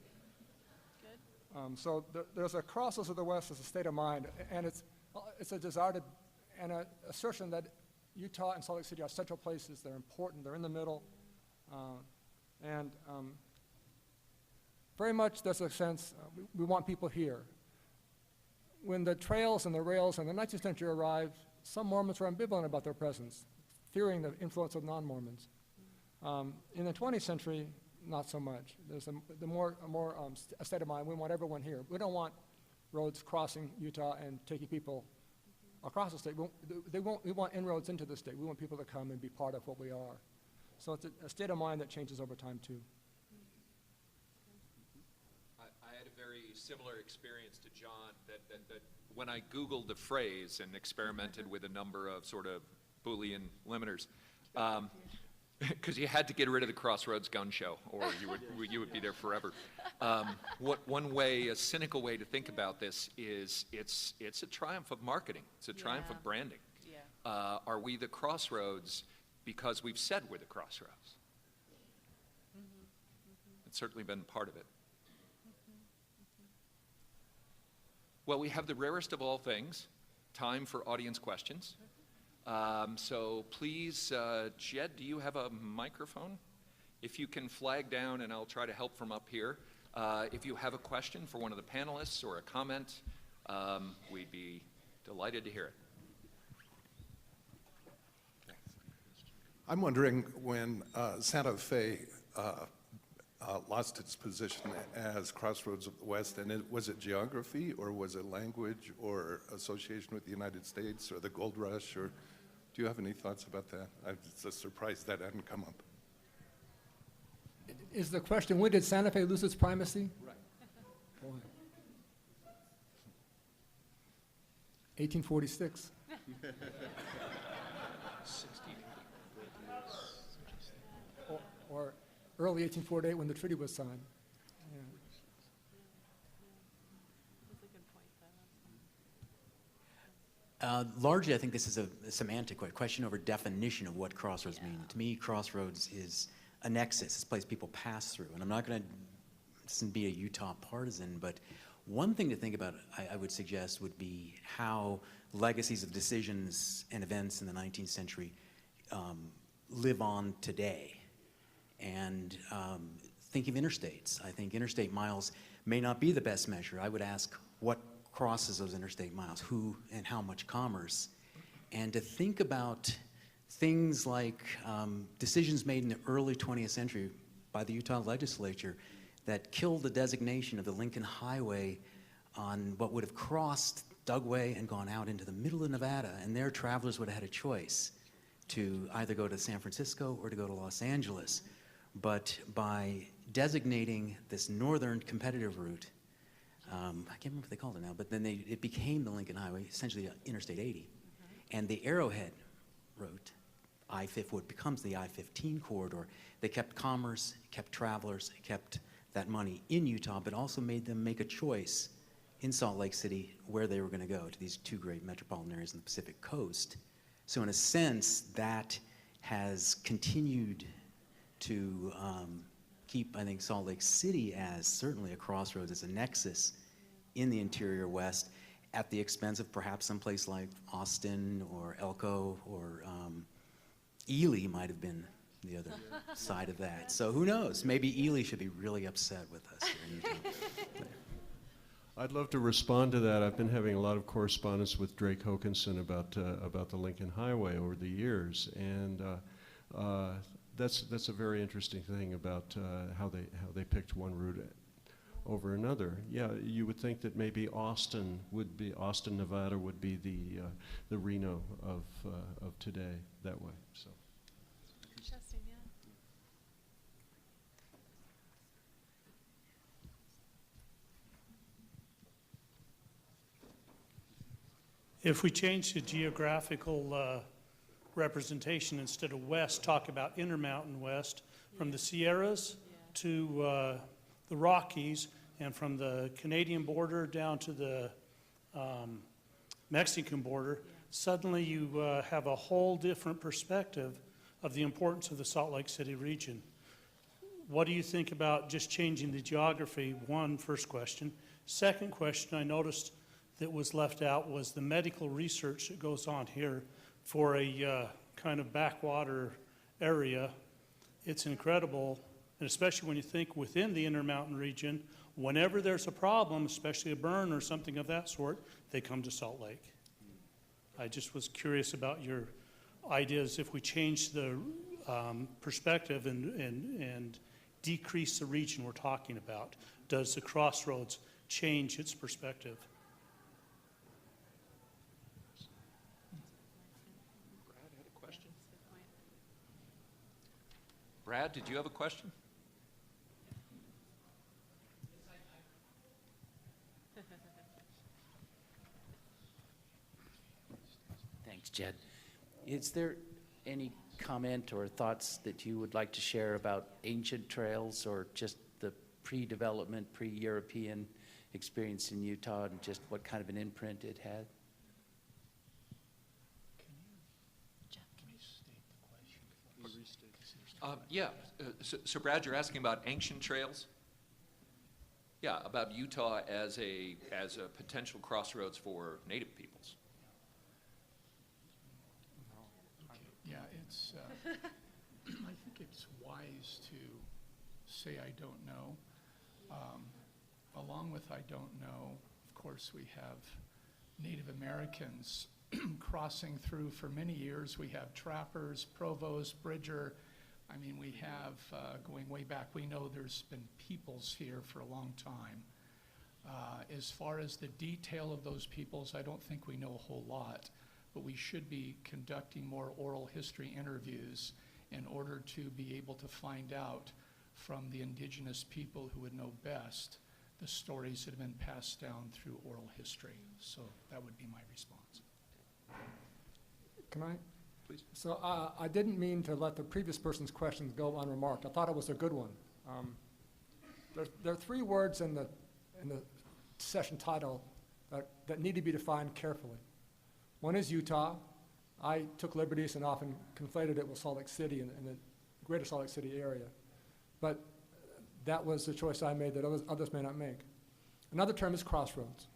So there's a Crossroads of the West as a state of mind, and it's a desire to, and an assertion that Utah and Salt Lake City are central places. They're important. They're in the middle, and very much there's a sense we want people here. When the trails and the rails in the 19th century arrived, some Mormons were ambivalent about their presence, fearing the influence of non-Mormons. In the 20th century, not so much. There's a state of mind. We want everyone here. We don't want roads crossing Utah and taking people across the state. We want inroads into the state. We want people to come and be part of what we are. So it's a state of mind that changes over time too. I had a very similar experience to John that when I Googled the phrase and experimented with a number of sort of Boolean limiters, because you had to get rid of the Crossroads gun show, or you would be there forever. One way, a cynical way to think about this is it's a triumph of marketing. It's a triumph of branding. Yeah. Are we the Crossroads because we've said we're the Crossroads? It's certainly been part of it. Well, we have the rarest of all things, time for audience questions. So please, Jed, do you have a microphone? If you can flag down, and I'll try to help from up here. If you have a question for one of the panelists or a comment, we'd be delighted to hear it. I'm wondering when Santa Fe lost its position as Crossroads of the West, and was it geography, or was it language, or association with the United States, or the gold rush, or do you have any thoughts about that? I'm just surprised that hadn't come up. Is the question, when did Santa Fe lose its primacy? Right. Boy. 1846. or early 1848 when the treaty was signed. Yeah. That's a good point, though. Largely, I think this is a semantic question over definition of what crossroads mean. To me, crossroads is a nexus. It's a place people pass through. And I'm not going to be a Utah partisan, but one thing to think about, I would suggest, would be how legacies of decisions and events in the 19th century live on today. And think of interstates. I think interstate miles may not be the best measure. I would ask what crosses those interstate miles, who and how much commerce, and to think about things like decisions made in the early 20th century by the Utah legislature that killed the designation of the Lincoln Highway on what would have crossed Dugway and gone out into the middle of Nevada, and there travelers would have had a choice to either go to San Francisco or to go to Los Angeles. But by designating this northern competitive route, I can't remember what they called it now, but then it became the Lincoln Highway, essentially Interstate 80. And the Arrowhead route, what becomes the I-15 corridor, they kept commerce, kept travelers, kept that money in Utah, but also made them make a choice in Salt Lake City where they were going to go, to these two great metropolitan areas in the Pacific Coast. So in a sense, that has continued to keep, I think, Salt Lake City as certainly a crossroads, as a nexus in the interior West, at the expense of perhaps someplace like Austin or Elko or Ely might have been the other side of that. So who knows? Maybe Ely should be really upset with us here in Utah. I'd love to respond to that. I've been having a lot of correspondence with Drake Hokinson about the Lincoln Highway over the years, and that's a very interesting thing about how they picked one route over another. Yeah, you would think that maybe Austin, Nevada would be the Reno of today that way. So. Interesting, yeah. If we change the geographical representation, instead of west, talk about Intermountain West, from the Sierras to the Rockies, and from the Canadian border down to the Mexican border, suddenly you have a whole different perspective of the importance of the Salt Lake City region. What do you think about just changing the geography? First question. Second question I noticed that was left out was the medical research that goes on here for a kind of backwater area. It's incredible, and especially when you think within the Intermountain region, whenever there's a problem, especially a burn or something of that sort, they come to Salt Lake. I just was curious about your ideas if we change the perspective and decrease the region we're talking about. Does the Crossroads change its perspective? Brad, did you have a question? Thanks, Jed. Is there any comment or thoughts that you would like to share about ancient trails or just the pre-development, pre-European experience in Utah and just what kind of an imprint it had? So Brad, you're asking about ancient trails? Yeah, about Utah as a potential crossroads for Native peoples. Yeah, it's, I think it's wise to say I don't know. Along with I don't know, of course, we have Native Americans crossing through for many years. We have trappers, Provost, Bridger. I mean, we have, going way back, we know there's been peoples here for a long time. As far as the detail of those peoples, I don't think we know a whole lot, but we should be conducting more oral history interviews in order to be able to find out from the indigenous people who would know best the stories that have been passed down through oral history. So that would be my response. Can I? Please. So I didn't mean to let the previous person's questions go unremarked. I thought it was a good one. There are three words in the session title that need to be defined carefully. One is Utah. I took liberties and often conflated it with Salt Lake City and the greater Salt Lake City area. But that was the choice I made that others may not make. Another term is crossroads.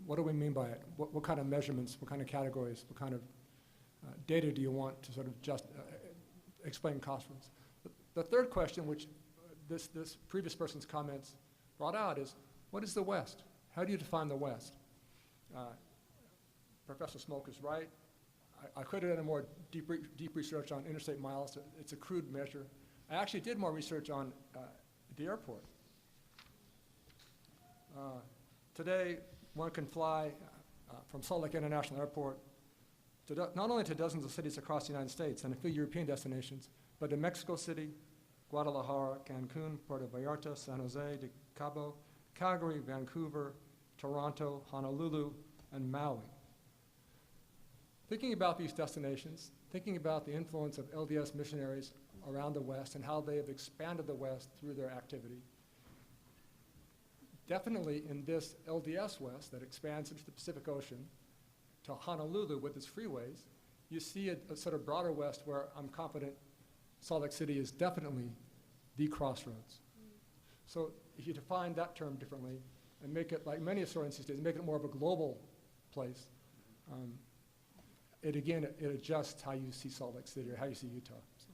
What do we mean by it? What kind of measurements, what kind of categories, what kind of data do you want to sort of just explain crossroads? The third question, which this previous person's comments brought out, is what is the West? How do you define the West? Professor Smoke is right. I could have done a more deep research on interstate miles. It's a crude measure. I actually did more research on the airport. Today, one can fly from Salt Lake International Airport to not only to dozens of cities across the United States and a few European destinations, but to Mexico City, Guadalajara, Cancun, Puerto Vallarta, San Jose de Cabo, Calgary, Vancouver, Toronto, Honolulu, and Maui. Thinking about these destinations, thinking about the influence of LDS missionaries around the West and how they have expanded the West through their activity, definitely in this LDS West that expands into the Pacific Ocean to Honolulu with its freeways, you see a sort of broader West where I'm confident Salt Lake City is definitely the crossroads. So if you define that term differently and make it, like many historians these days, make it more of a global place, it adjusts how you see Salt Lake City or how you see Utah. So.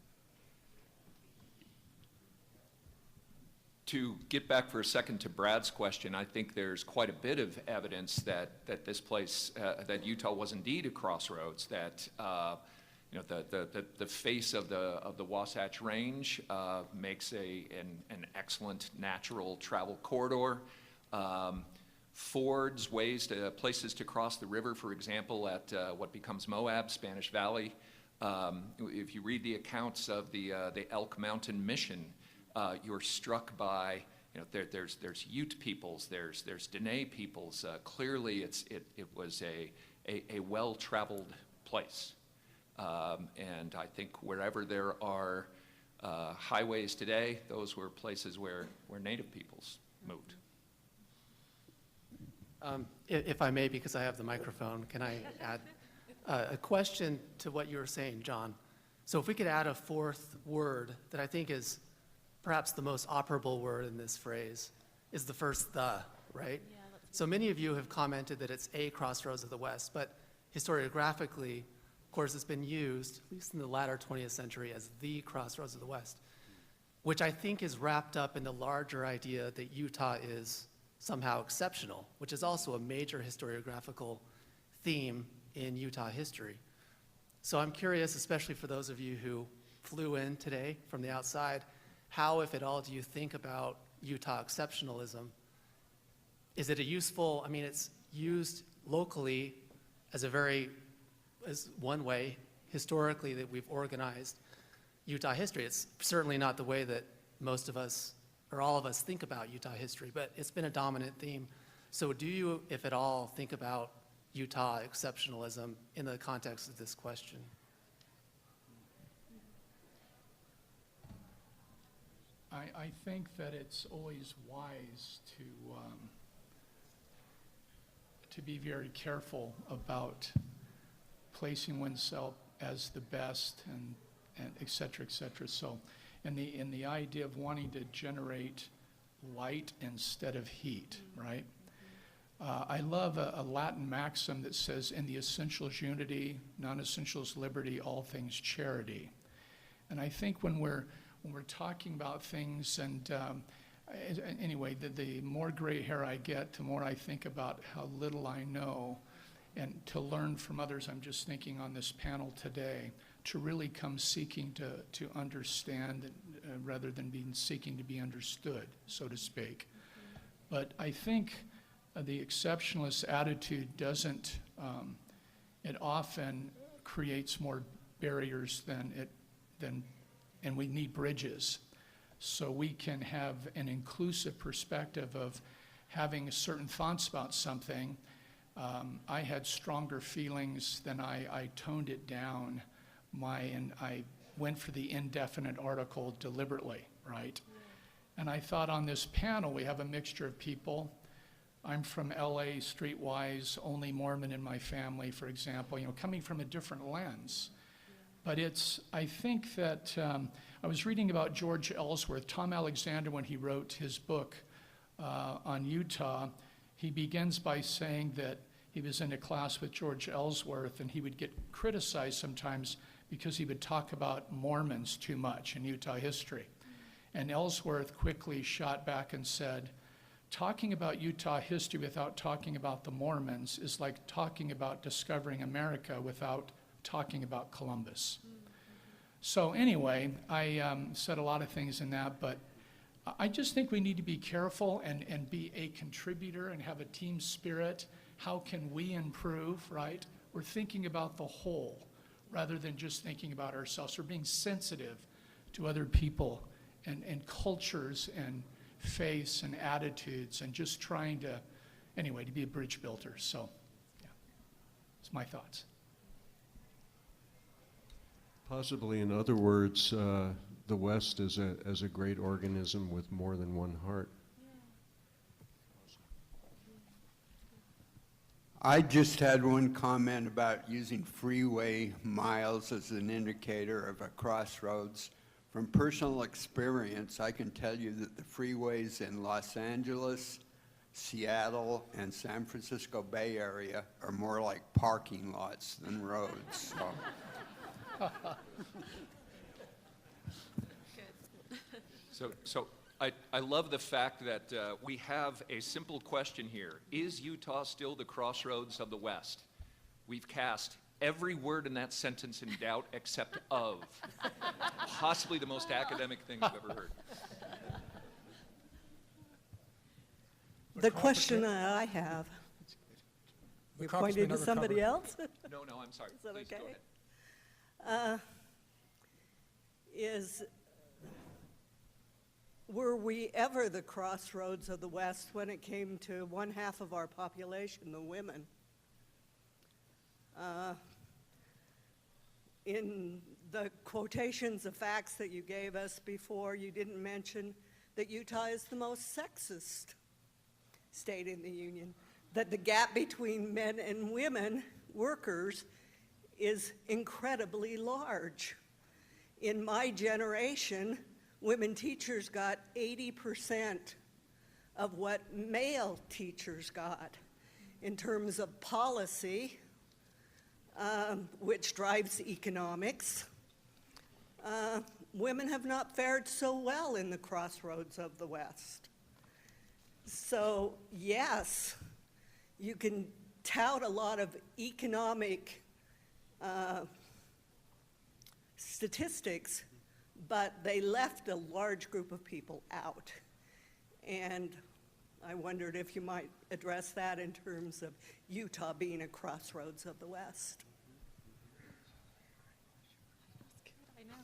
To get back for a second to Brad's question, I think there's quite a bit of evidence that this place, that Utah was indeed a crossroads, that the face of the Wasatch Range makes an excellent natural travel corridor. Fords, places to cross the river, for example, at what becomes Moab, Spanish Valley. If you read the accounts of the Elk Mountain Mission, you're struck by, there's Ute peoples, there's Dene peoples. Clearly, it was a well-traveled place. And I think wherever there are highways today, those were places where native peoples moved. If I may, because I have the microphone, can I add a question to what you were saying, John? So if we could add a fourth word that I think is perhaps the most operable word in this phrase, is the first "the," right? Yeah, so many of you have commented that it's a crossroads of the West, but historiographically, of course, it's been used, at least in the latter 20th century, as the crossroads of the West, which I think is wrapped up in the larger idea that Utah is somehow exceptional, which is also a major historiographical theme in Utah history. So I'm curious, especially for those of you who flew in today from the outside, how, if at all, do you think about Utah exceptionalism? Is it a useful, I mean, it's used locally as one way, historically, that we've organized Utah history. It's certainly not the way that most of us, or all of us, think about Utah history, but it's been a dominant theme. So do you, if at all, think about Utah exceptionalism in the context of this question? I think that it's always wise to be very careful about placing oneself as the best and et cetera, et cetera. So in the idea of wanting to generate light instead of heat, right? I love a Latin maxim that says, in the essentials unity, non-essentials liberty, all things charity. And I think when we're talking about things, and anyway, the more gray hair I get, the more I think about how little I know, and to learn from others. I'm just thinking on this panel today, to really come seeking to understand rather than seeking to be understood, so to speak. But I think the exceptionalist attitude doesn't, it often creates more barriers and we need bridges. So we can have an inclusive perspective of having certain thoughts about something. I had stronger feelings than I toned it down. And I went for the indefinite article deliberately, right? And I thought on this panel, we have a mixture of people. I'm from LA, streetwise, only Mormon in my family, for example, coming from a different lens. But I think that, I was reading about George Ellsworth, Tom Alexander, when he wrote his book on Utah, he begins by saying that he was in a class with George Ellsworth, and he would get criticized sometimes because he would talk about Mormons too much in Utah history. And Ellsworth quickly shot back and said, talking about Utah history without talking about the Mormons is like talking about discovering America without talking about Columbus. So anyway, I said a lot of things in that, but I just think we need to be careful and be a contributor and have a team spirit. How can we improve, right? We're thinking about the whole rather than just thinking about ourselves. We're being sensitive to other people and cultures and faiths and attitudes, and just trying to be a bridge builder. So, yeah, it's my thoughts. Possibly, in other words, the West is a great organism with more than one heart. I just had one comment about using freeway miles as an indicator of a crossroads. From personal experience, I can tell you that the freeways in Los Angeles, Seattle, and San Francisco Bay Area are more like parking lots than roads. So I love the fact that we have a simple question here. Is Utah still the crossroads of the West? We've cast every word in that sentence in doubt except of. Possibly the most academic thing I've ever heard. The question I have, you're pointing to somebody else? No, I'm sorry. Is that Please okay? go ahead. Were we ever the crossroads of the West when it came to one half of our population, the women? In the quotations of facts that you gave us before, you didn't mention that Utah is the most sexist state in the Union, that the gap between men and women workers is incredibly large. In my generation, women teachers got 80% of what male teachers got in terms of policy, which drives economics. Women have not fared so well in the crossroads of the West. So yes, you can tout a lot of economic statistics, but they left a large group of people out. And I wondered if you might address that in terms of Utah being a crossroads of the West. I know.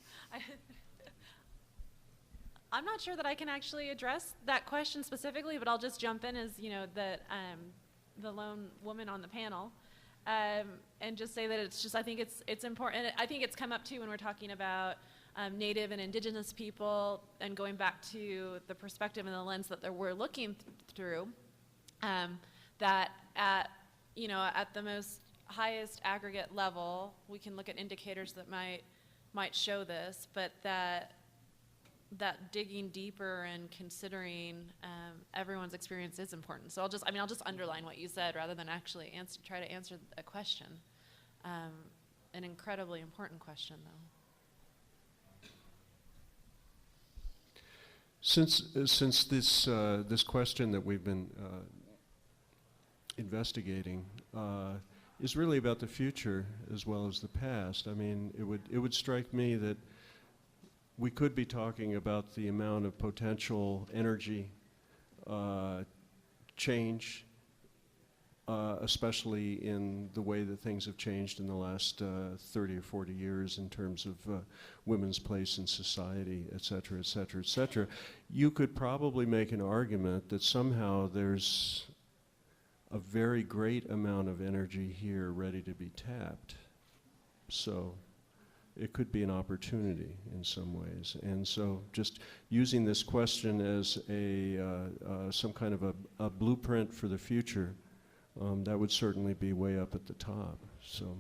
I'm not sure that I can actually address that question specifically, but I'll just jump in as, the lone woman on the panel, and just say that it's just, I think it's important. I think it's come up too when we're talking about Native and Indigenous people, and going back to the perspective and the lens that we're looking through, that at the most highest aggregate level, we can look at indicators that might show this, but that digging deeper and considering everyone's experience is important. So I'll just underline what you said rather than actually try to answer a question. An incredibly important question, though. Since this question that we've been investigating is really about the future as well as the past, I mean, it would strike me that we could be talking about the amount of potential energy change, especially in the way that things have changed in the last 30 or 40 years in terms of women's place in society, et cetera, et cetera, et cetera. You could probably make an argument that somehow there's a very great amount of energy here ready to be tapped. So it could be an opportunity in some ways. And so just using this question as some kind of a blueprint for the future, that would certainly be way up at the top. So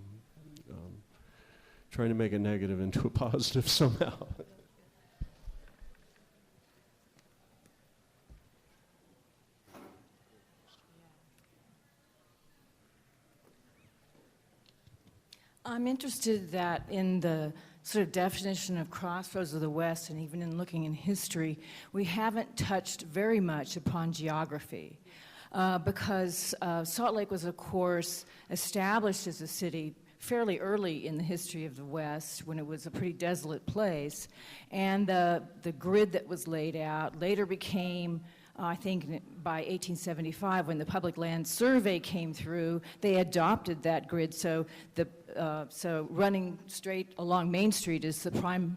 trying to make a negative into a positive somehow. I'm interested that in the sort of definition of crossroads of the West, and even in looking in history, we haven't touched very much upon geography. Because Salt Lake was, of course, established as a city fairly early in the history of the West, when it was a pretty desolate place. And the grid that was laid out later became, I think by 1875, when the Public Land Survey came through, they adopted that grid. So so running straight along Main Street is the prime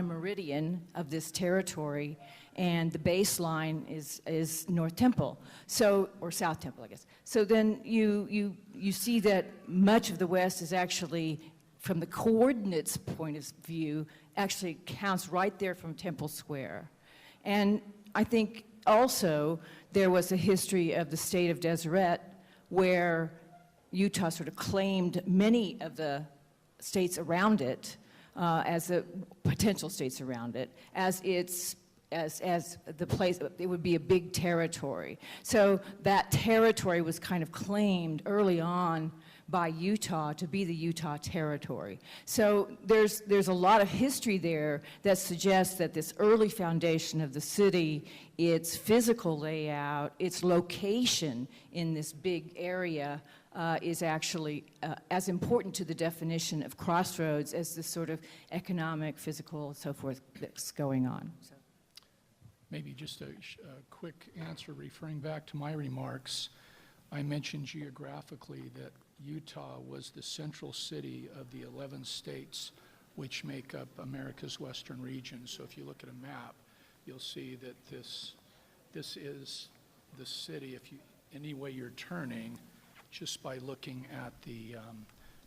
meridian of this territory, and the baseline is North Temple, or South Temple, I guess. So then you see that much of the West is actually, from the coordinates point of view, actually counts right there from Temple Square. And I think also there was a history of the state of Deseret where Utah sort of claimed many of the states around it, as the potential states around it, as the place. It would be a big territory. So that territory was kind of claimed early on by Utah to be the Utah Territory. So there's a lot of history there that suggests that this early foundation of the city, its physical layout, its location in this big area, is actually as important to the definition of Crossroads as the sort of economic, physical, so forth that's going on. So. Maybe just a quick answer referring back to my remarks. I mentioned geographically that Utah was the central city of the 11 states which make up America's western region. So if you look at a map, you'll see that this is the city, if you, any way you're turning, just by looking at the,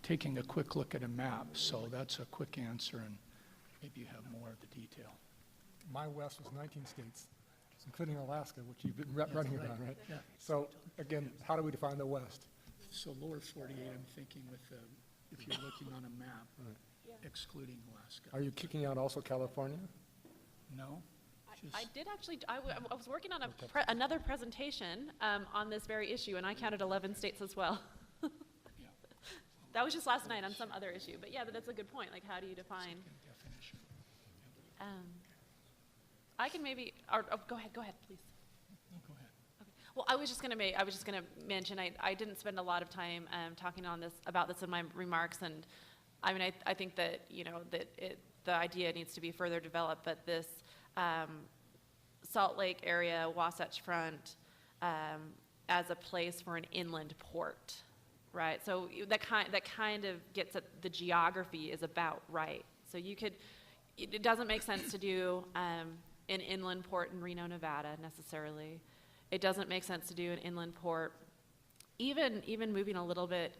taking a quick look at a map. So that's a quick answer, and maybe you have more of the detail. My west was 19 states, including Alaska, which you've been running around, right? Yeah. So again, how do we define the west? So lower 48, I'm thinking with the, if you're looking on a map, Right. excluding Alaska. Are you kicking out also California? No? I did actually, I was working on another presentation on this very issue, and I counted 11 states as well. Yeah. That was just last night on some other issue. But yeah, but that's a good point. Like, how do you define? Definition. I can maybe, or go ahead, please. No, go ahead. Okay. Well, I was just gonna mention, I didn't spend a lot of time talking about this in my remarks, and I mean, I think that, you know, that the idea needs to be further developed, but this Salt Lake area, Wasatch Front, as a place for an inland port, right? So that kind of gets at the geography is about right. So you could, it doesn't make sense to do an inland port in Reno, Nevada necessarily. It doesn't make sense to do an inland port, even moving a little bit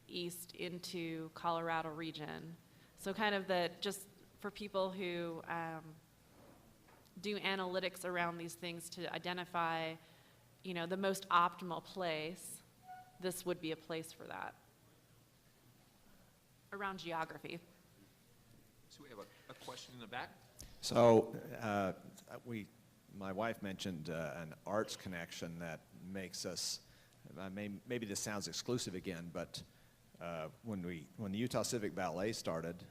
east into Colorado region. So kind of just for people who do analytics around these things to identify, you know, the most optimal place, this would be a place for that around geography. So we have a question in the back. So my wife mentioned an arts connection that makes us, maybe this sounds exclusive again, but when the Utah Civic Ballet started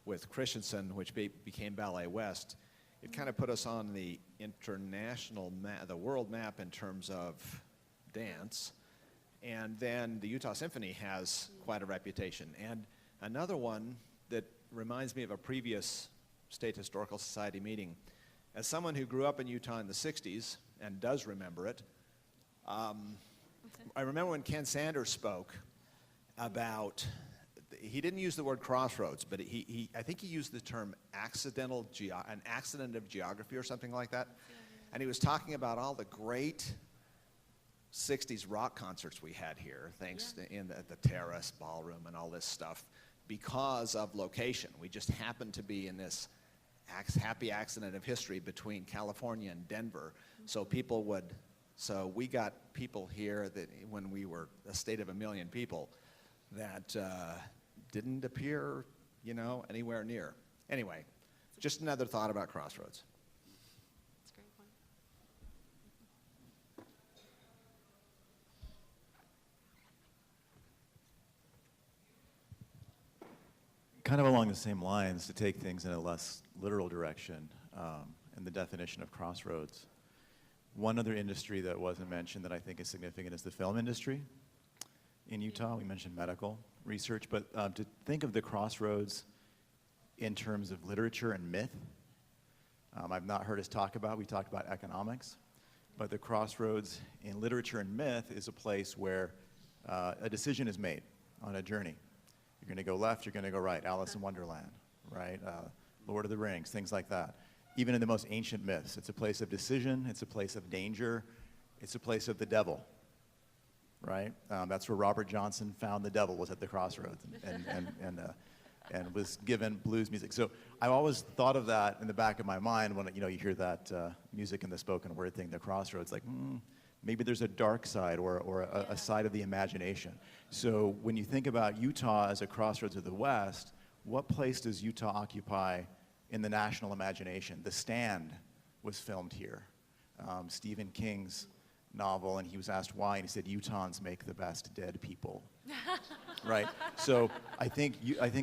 with Christensen, which became Ballet West, it kind of put us on the international map, the world map in terms of dance. And then the Utah Symphony has quite a reputation. And another one that reminds me of a previous State Historical Society meeting. As someone who grew up in Utah in the 60s and does remember it, I remember when Ken Sanders spoke about, he didn't use the word crossroads, but I think he used the term an accident of geography or something like that. And he was talking about all the great 60s rock concerts we had here, thanks to the Terrace Ballroom and all this stuff, because of location. We just happened to be in this happy accident of history between California and Denver. So we got people here that when we were a state of 1 million people that didn't appear, you know, anywhere near. Anyway, just another thought about Crossroads. That's a great point. Kind of along the same lines, to take things in a less literal direction, in the definition of crossroads. One other industry that wasn't mentioned that I think is significant is the film industry in Utah. We mentioned medical research, but to think of the crossroads in terms of literature and myth, I've not heard us talk about, we talked about economics, but the crossroads in literature and myth is a place where a decision is made on a journey. You're going to go left, you're going to go right. Alice in Wonderland, right? Lord of the Rings, things like that. Even in the most ancient myths, it's a place of decision, it's a place of danger, it's a place of the devil, right? That's where Robert Johnson found the devil, was at the crossroads, and was given blues music. So I've always thought of that in the back of my mind when you hear that music in the spoken word thing, the crossroads, like, maybe there's a dark side or a side of the imagination. So when you think about Utah as a crossroads of the West, what place does Utah occupy in the national imagination? The Stand was filmed here. Stephen King's novel, and he was asked why, and he said, Utahns make the best dead people. Right? So I think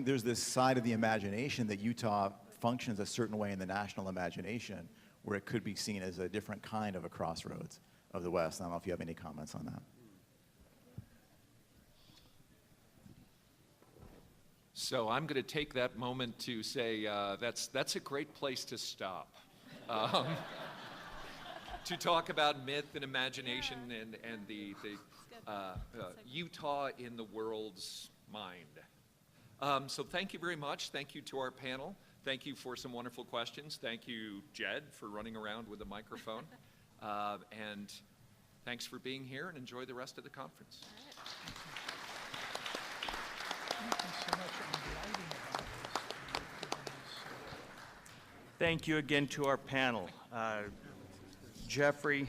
there's this side of the imagination that Utah functions a certain way in the national imagination, where it could be seen as a different kind of a crossroads of the West. I don't know if you have any comments on that. So I'm going to take that moment to say that's a great place to stop. To talk about myth and imagination and the Utah in the world's mind. So thank you very much. Thank you to our panel. Thank you for some wonderful questions. Thank you, Jed, for running around with a microphone. And thanks for being here, and enjoy the rest of the conference. Thank you again to our panel. Jeffrey,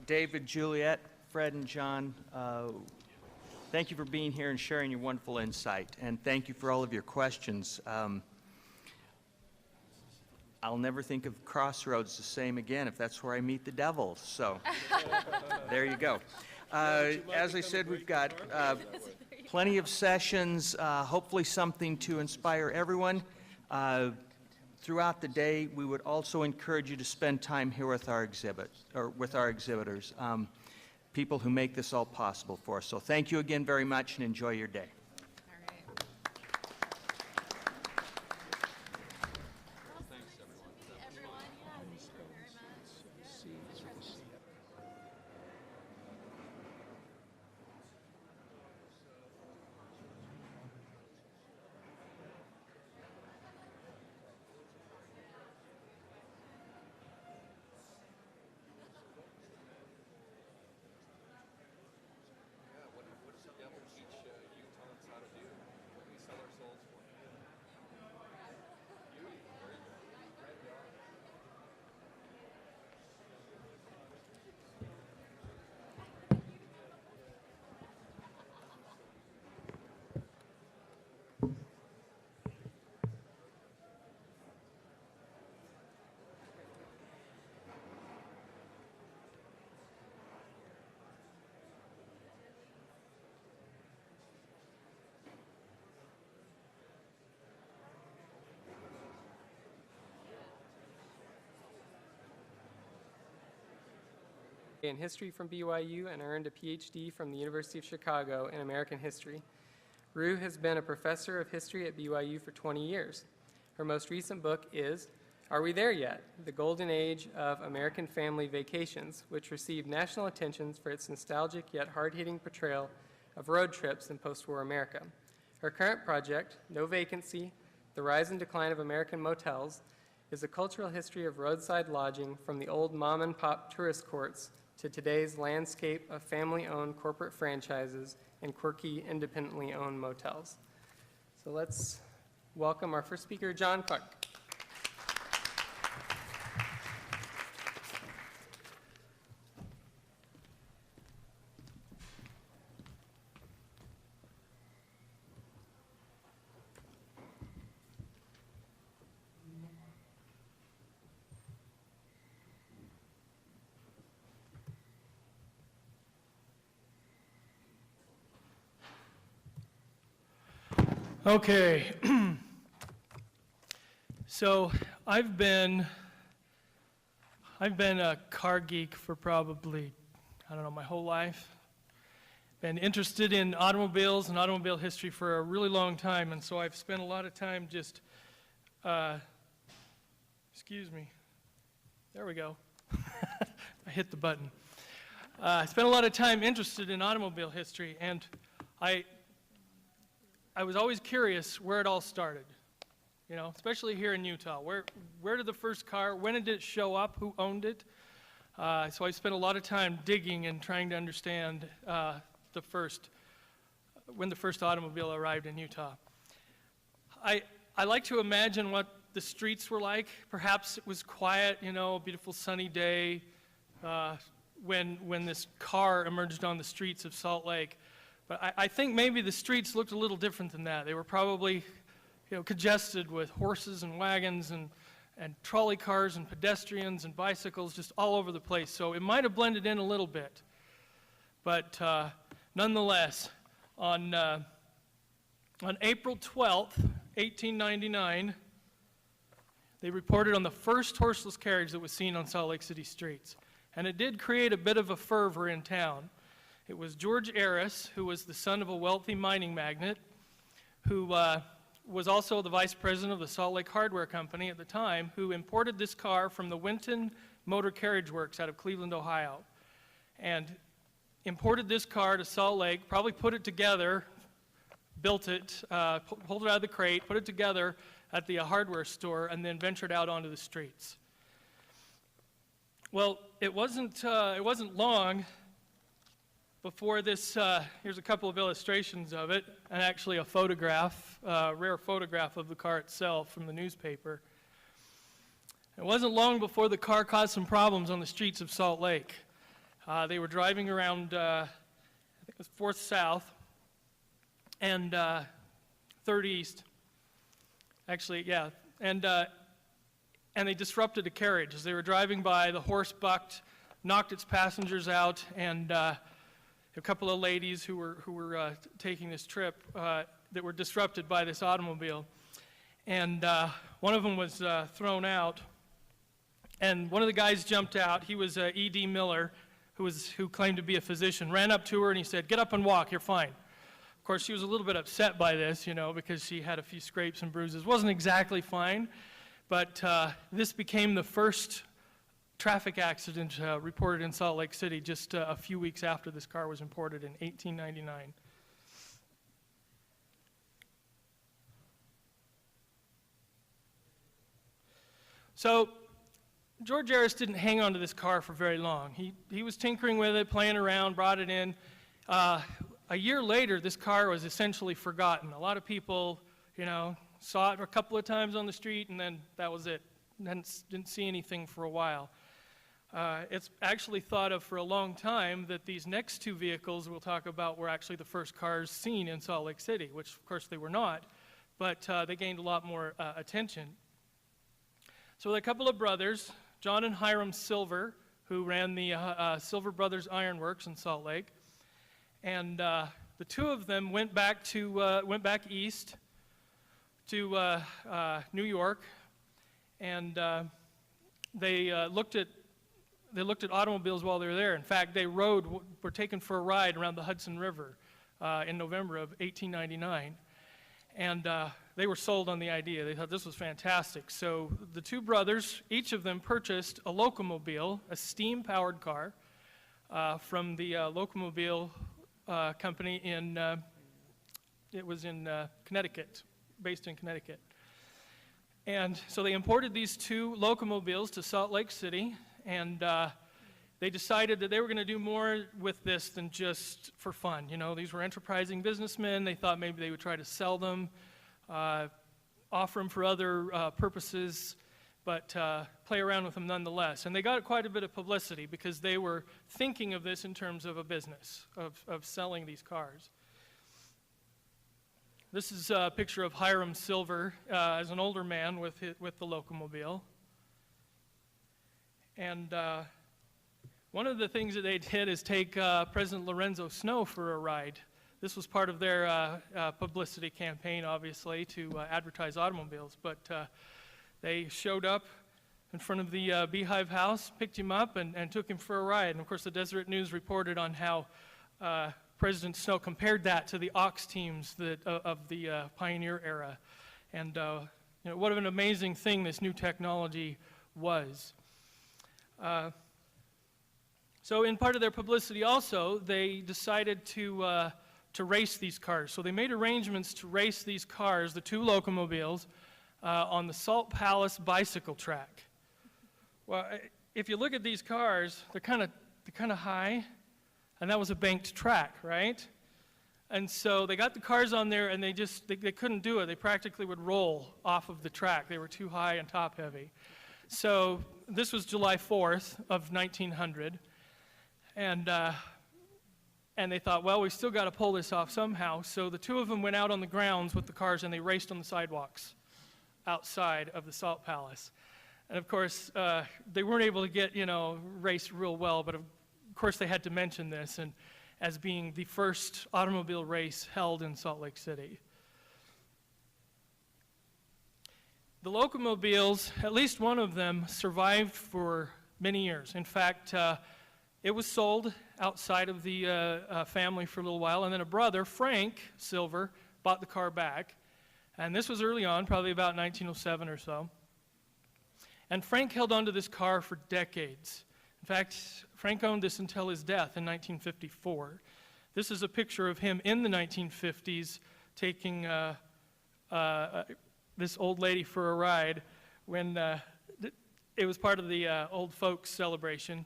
David, Juliette, Fred, and John, thank you for being here and sharing your wonderful insight. And thank you for all of your questions. I'll never think of Crossroads the same again if that's where I meet the devil. So there you go. As I said, we've got plenty of sessions, hopefully something to inspire everyone. Throughout the day, we would also encourage you to spend time here with our exhibitors, people who make this all possible for us. So thank you again very much, and enjoy your day. In history from BYU and earned a PhD from the University of Chicago in American history. Rue has been a professor of history at BYU for 20 years. Her most recent book is Are We There Yet? The Golden Age of American Family Vacations, which received national attention for its nostalgic yet hard-hitting portrayal of road trips in post-war America. Her current project, No Vacancy, The Rise and Decline of American Motels, is a cultural history of roadside lodging from the old mom-and-pop tourist courts to today's landscape of family-owned corporate franchises and quirky, independently owned motels. So let's welcome our first speaker, John Clark. Okay, so I've been a car geek for probably, I don't know, my whole life. Been interested in automobiles and automobile history for a really long time, and so I've spent a lot of time just, excuse me, there we go. I hit the button. I spent a lot of time interested in automobile history, and I was always curious where it all started, you know, especially here in Utah. Where did the first car, when did it show up, who owned it? So I spent a lot of time digging and trying to understand when the first automobile arrived in Utah. I like to imagine what the streets were like. Perhaps it was quiet, you know, a beautiful sunny day when this car emerged on the streets of Salt Lake. But I think maybe the streets looked a little different than that. They were probably, you know, congested with horses and wagons trolley cars and pedestrians and bicycles just all over the place. So it might have blended in a little bit. But nonetheless, on April 12th, 1899, they reported on the first horseless carriage that was seen on Salt Lake City streets. And it did create a bit of a fervor in town. It was George Arris, who was the son of a wealthy mining magnate, who was also the vice president of the Salt Lake Hardware Company at the time, who imported this car from the Winton Motor Carriage Works out of Cleveland, Ohio, and imported this car to Salt Lake, probably put it together, built it, pulled it out of the crate, put it together at the hardware store, and then ventured out onto the streets. Well, it wasn't long before this. Here's a couple of illustrations of it, and actually a photograph, rare photograph of the car itself from the newspaper. It wasn't long before the car caused some problems on the streets of Salt Lake. They were driving around, I think it was 4th South and 3rd East. Actually, yeah, and they disrupted a carriage. As they were driving by, the horse bucked, knocked its passengers out, and a couple of ladies who were taking this trip that were disrupted by this automobile. And one of them was thrown out, and one of the guys jumped out. He was E.D. Miller, who claimed to be a physician, ran up to her and he said, "Get up and walk, you're fine." Of course, she was a little bit upset by this, because she had a few scrapes and bruises. Wasn't exactly fine, but this became the first traffic accident reported in Salt Lake City just a few weeks after this car was imported in 1899. So George Arris didn't hang on to this car for very long. He was tinkering with it, playing around, brought it in. A year later, this car was essentially forgotten. A lot of people, saw it a couple of times on the street, and then that was it. Didn't see anything for a while. It's actually thought of for a long time that these next two vehicles we'll talk about were actually the first cars seen in Salt Lake City, which of course they were not, but they gained a lot more attention. So a couple of brothers, John and Hiram Silver, who ran the Silver Brothers Iron Works in Salt Lake, and the two of them went back east to New York, and they looked at automobiles while they were there. In fact, they were taken for a ride around the Hudson River in November of 1899, and they were sold on the idea. They thought this was fantastic. So the two brothers, each of them purchased a locomobile, a steam-powered car, from the locomobile company it was in Connecticut, based in Connecticut. And so they imported these two locomobiles to Salt Lake City, and they decided that they were going to do more with this than just for fun. These were enterprising businessmen. They thought maybe they would try to sell them, offer them for other purposes, but play around with them nonetheless. And they got quite a bit of publicity because they were thinking of this in terms of a business, of selling these cars. This is a picture of Hiram Silver as an older man with the locomobile. And one of the things that they did is take President Lorenzo Snow for a ride. This was part of their publicity campaign, obviously, to advertise automobiles. But they showed up in front of the Beehive House, picked him up, and took him for a ride. And of course, the Deseret News reported on how President Snow compared that to the ox teams of the pioneer era. And what an amazing thing this new technology was. So in part of their publicity also, they decided to race these cars. So they made arrangements to race these cars, the two locomobiles, on the Salt Palace bicycle track. Well, if you look at these cars, they're kind of high, and that was a banked track, right? And so they got the cars on there, and they couldn't do it. They practically would roll off of the track. They were too high and top-heavy. So this was July 4th of 1900, and they thought, well, we still got to pull this off somehow. So the two of them went out on the grounds with the cars, and they raced on the sidewalks outside of the Salt Palace. And of course, they weren't able to get, race real well, but of course they had to mention this and as being the first automobile race held in Salt Lake City. The locomobiles, at least one of them, survived for many years. In fact, it was sold outside of the family for a little while, and then a brother, Frank Silver, bought the car back. And this was early on, probably about 1907 or so. And Frank held on to this car for decades. In fact, Frank owned this until his death in 1954. This is a picture of him in the 1950s taking this old lady for a ride when it was part of the old folks celebration.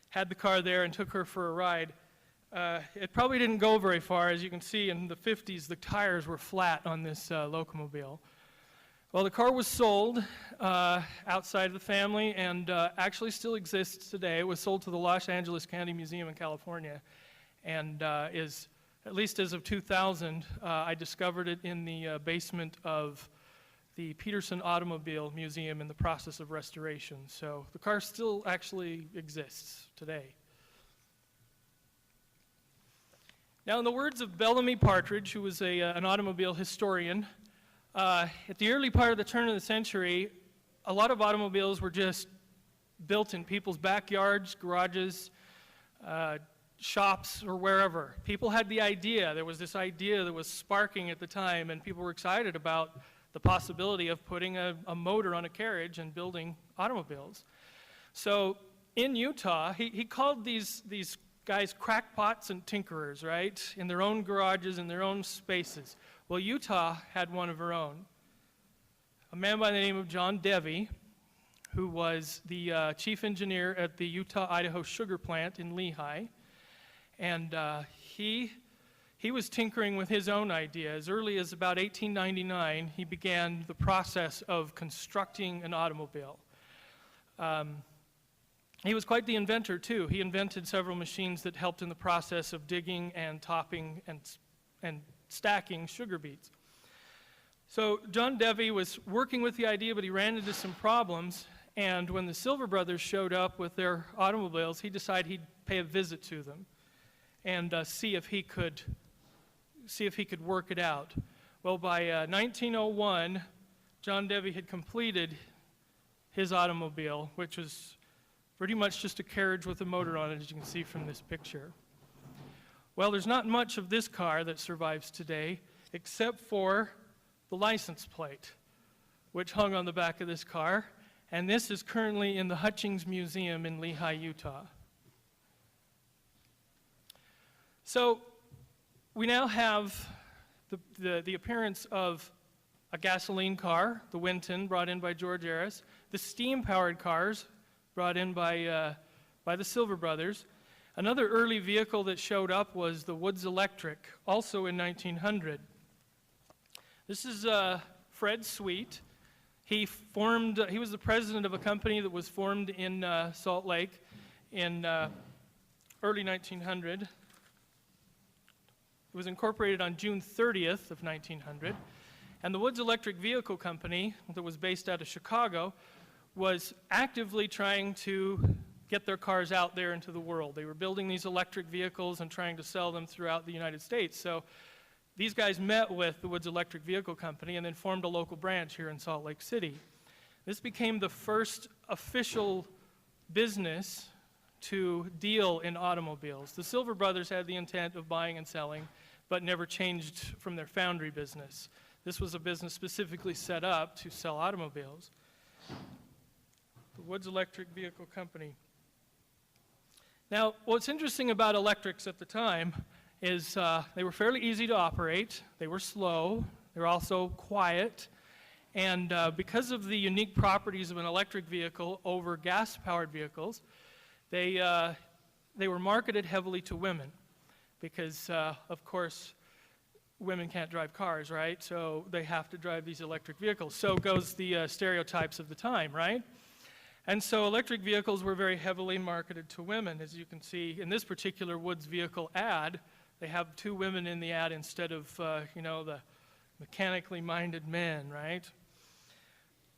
Had the car there and took her for a ride. It probably didn't go very far. As you can see, in the 50s, the tires were flat on this locomobile. Well, the car was sold outside of the family and actually still exists today. It was sold to the Los Angeles County Museum in California and is, at least as of 2000, I discovered it in the basement of the Peterson Automobile Museum in the process of restoration. So the car still actually exists today. Now, in the words of Bellamy Partridge, who was an automobile historian, at the early part of the turn of the century, a lot of automobiles were just built in people's backyards, garages, shops, or wherever. People had the idea. There was this idea that was sparking at the time, and people were excited about the possibility of putting a motor on a carriage and building automobiles. So in Utah, he called these guys crackpots and tinkerers, right, in their own garages, in their own spaces. Well, Utah had one of her own. A man by the name of John Devey, who was the chief engineer at the Utah-Idaho sugar plant in Lehi. And he was tinkering with his own idea. As early as about 1899, he began the process of constructing an automobile. He was quite the inventor, too. He invented several machines that helped in the process of digging and topping and stacking sugar beets. So John Devey was working with the idea, but he ran into some problems, and when the Silver brothers showed up with their automobiles, he decided he'd pay a visit to them and see if he could work it out. Well, by 1901, John Devey had completed his automobile, which was pretty much just a carriage with a motor on it, as you can see from this picture. Well, there's not much of this car that survives today, except for the license plate, which hung on the back of this car, and this is currently in the Hutchings Museum in Lehi, Utah. So we now have the appearance of a gasoline car, the Winton, brought in by George Harris, the steam-powered cars brought in by the Silver brothers. Another early vehicle that showed up was the Woods Electric, also in 1900. This is Fred Sweet. He was the president of a company that was formed in Salt Lake in early 1900. It was incorporated on June 30th of 1900. And the Woods Electric Vehicle Company, that was based out of Chicago, was actively trying to get their cars out there into the world. They were building these electric vehicles and trying to sell them throughout the United States. So these guys met with the Woods Electric Vehicle Company and then formed a local branch here in Salt Lake City. This became the first official business to deal in automobiles. The Silver brothers had the intent of buying and selling, but never changed from their foundry business. This was a business specifically set up to sell automobiles. The Woods Electric Vehicle Company. Now, what's interesting about electrics at the time is they were fairly easy to operate, they were slow, they were also quiet, and because of the unique properties of an electric vehicle over gas-powered vehicles, they were marketed heavily to women because, of course, women can't drive cars, right? So they have to drive these electric vehicles. So goes the stereotypes of the time, right? And so electric vehicles were very heavily marketed to women. As you can see in this particular Woods vehicle ad, they have two women in the ad instead of, the mechanically minded men, right?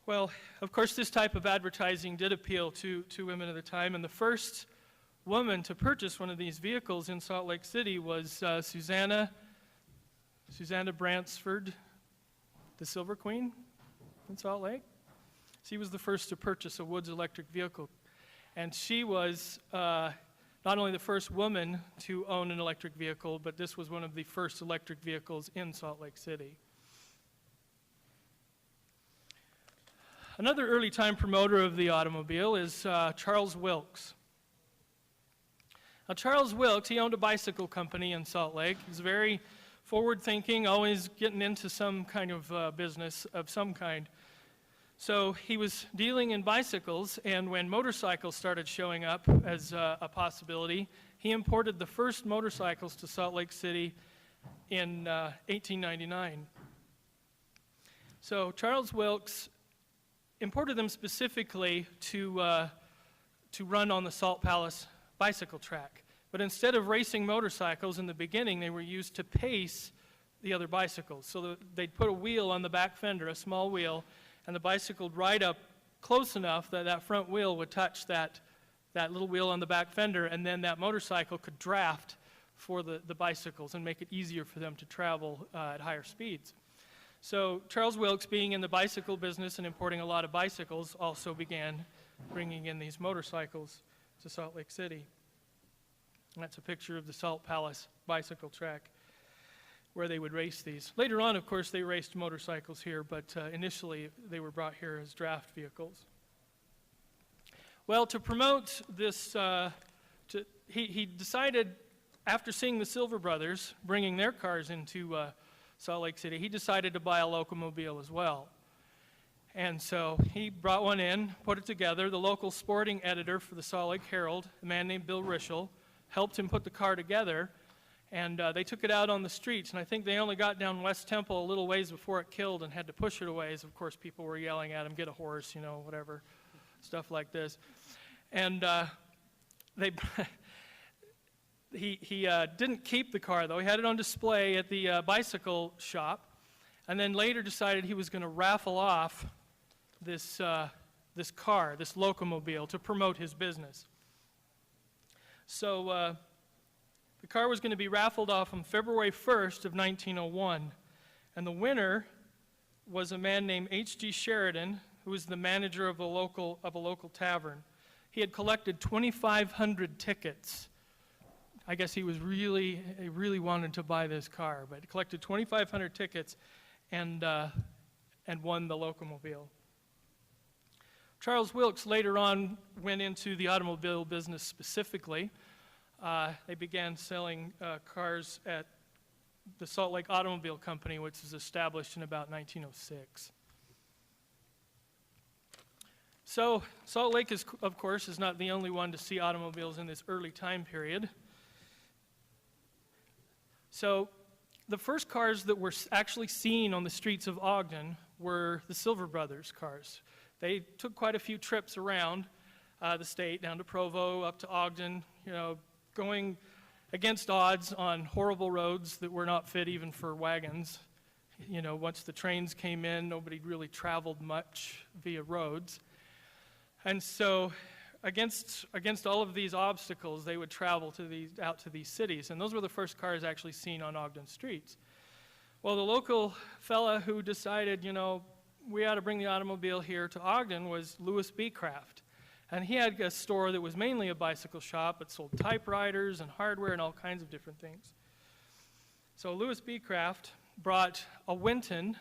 Well, of course, this type of advertising did appeal to women at the time, and the first woman to purchase one of these vehicles in Salt Lake City was Susanna Bransford, the Silver Queen in Salt Lake. She was the first to purchase a Woods electric vehicle, and she was not only the first woman to own an electric vehicle, but this was one of the first electric vehicles in Salt Lake City. Another early time promoter of the automobile is Charles Wilkes. Now, Charles Wilkes, he owned a bicycle company in Salt Lake. He was very forward-thinking, always getting into some kind of business of some kind. So he was dealing in bicycles, and when motorcycles started showing up as a possibility, he imported the first motorcycles to Salt Lake City in 1899. So Charles Wilkes imported them specifically to run on the Salt Palace bicycle track. But instead of racing motorcycles in the beginning, they were used to pace the other bicycles. So they'd put a wheel on the back fender, a small wheel, and the bicycle would ride up close enough that that front wheel would touch that little wheel on the back fender, and then that motorcycle could draft for the bicycles and make it easier for them to travel at higher speeds. So Charles Wilkes, being in the bicycle business and importing a lot of bicycles, also began bringing in these motorcycles to Salt Lake City. And that's a picture of the Salt Palace bicycle track where they would race these. Later on, of course, they raced motorcycles here, but initially they were brought here as draft vehicles. Well, to promote this, he decided, after seeing the Silver Brothers bringing their cars into Salt Lake City, he decided to buy a locomobile as well. And so he brought one in, put it together. The local sporting editor for the Salt Lake Herald, a man named Bill Rischel, helped him put the car together, and they took it out on the streets. And I think they only got down West Temple a little ways before it killed and had to push it away, as of course people were yelling at him, get a horse, you know, whatever, stuff like this. And He didn't keep the car, though. He had it on display at the bicycle shop, and then later decided he was going to raffle off this car, this locomobile, to promote his business. So the car was going to be raffled off on February 1st of 1901, and the winner was a man named H.G. Sheridan, who was the manager of a local tavern. He had collected 2,500 tickets. I guess he really wanted to buy this car, but he collected 2,500 tickets and won the locomobile. Charles Wilkes later on went into the automobile business specifically. They began selling cars at the Salt Lake Automobile Company, which was established in about 1906. So Salt Lake, of course, is not the only one to see automobiles in this early time period. So the first cars that were actually seen on the streets of Ogden were the Silver Brothers cars. They took quite a few trips around the state, down to Provo, up to Ogden, you know, going against odds on horrible roads that were not fit even for wagons. You know, once the trains came in, nobody really traveled much via roads. And so against all of these obstacles, they would travel out to these cities. And those were the first cars actually seen on Ogden streets. Well, the local fella who decided, you know, we ought to bring the automobile here to Ogden was Louis B. Craft. And he had a store that was mainly a bicycle shop, but sold typewriters and hardware and all kinds of different things. So Louis B. Craft brought a Winton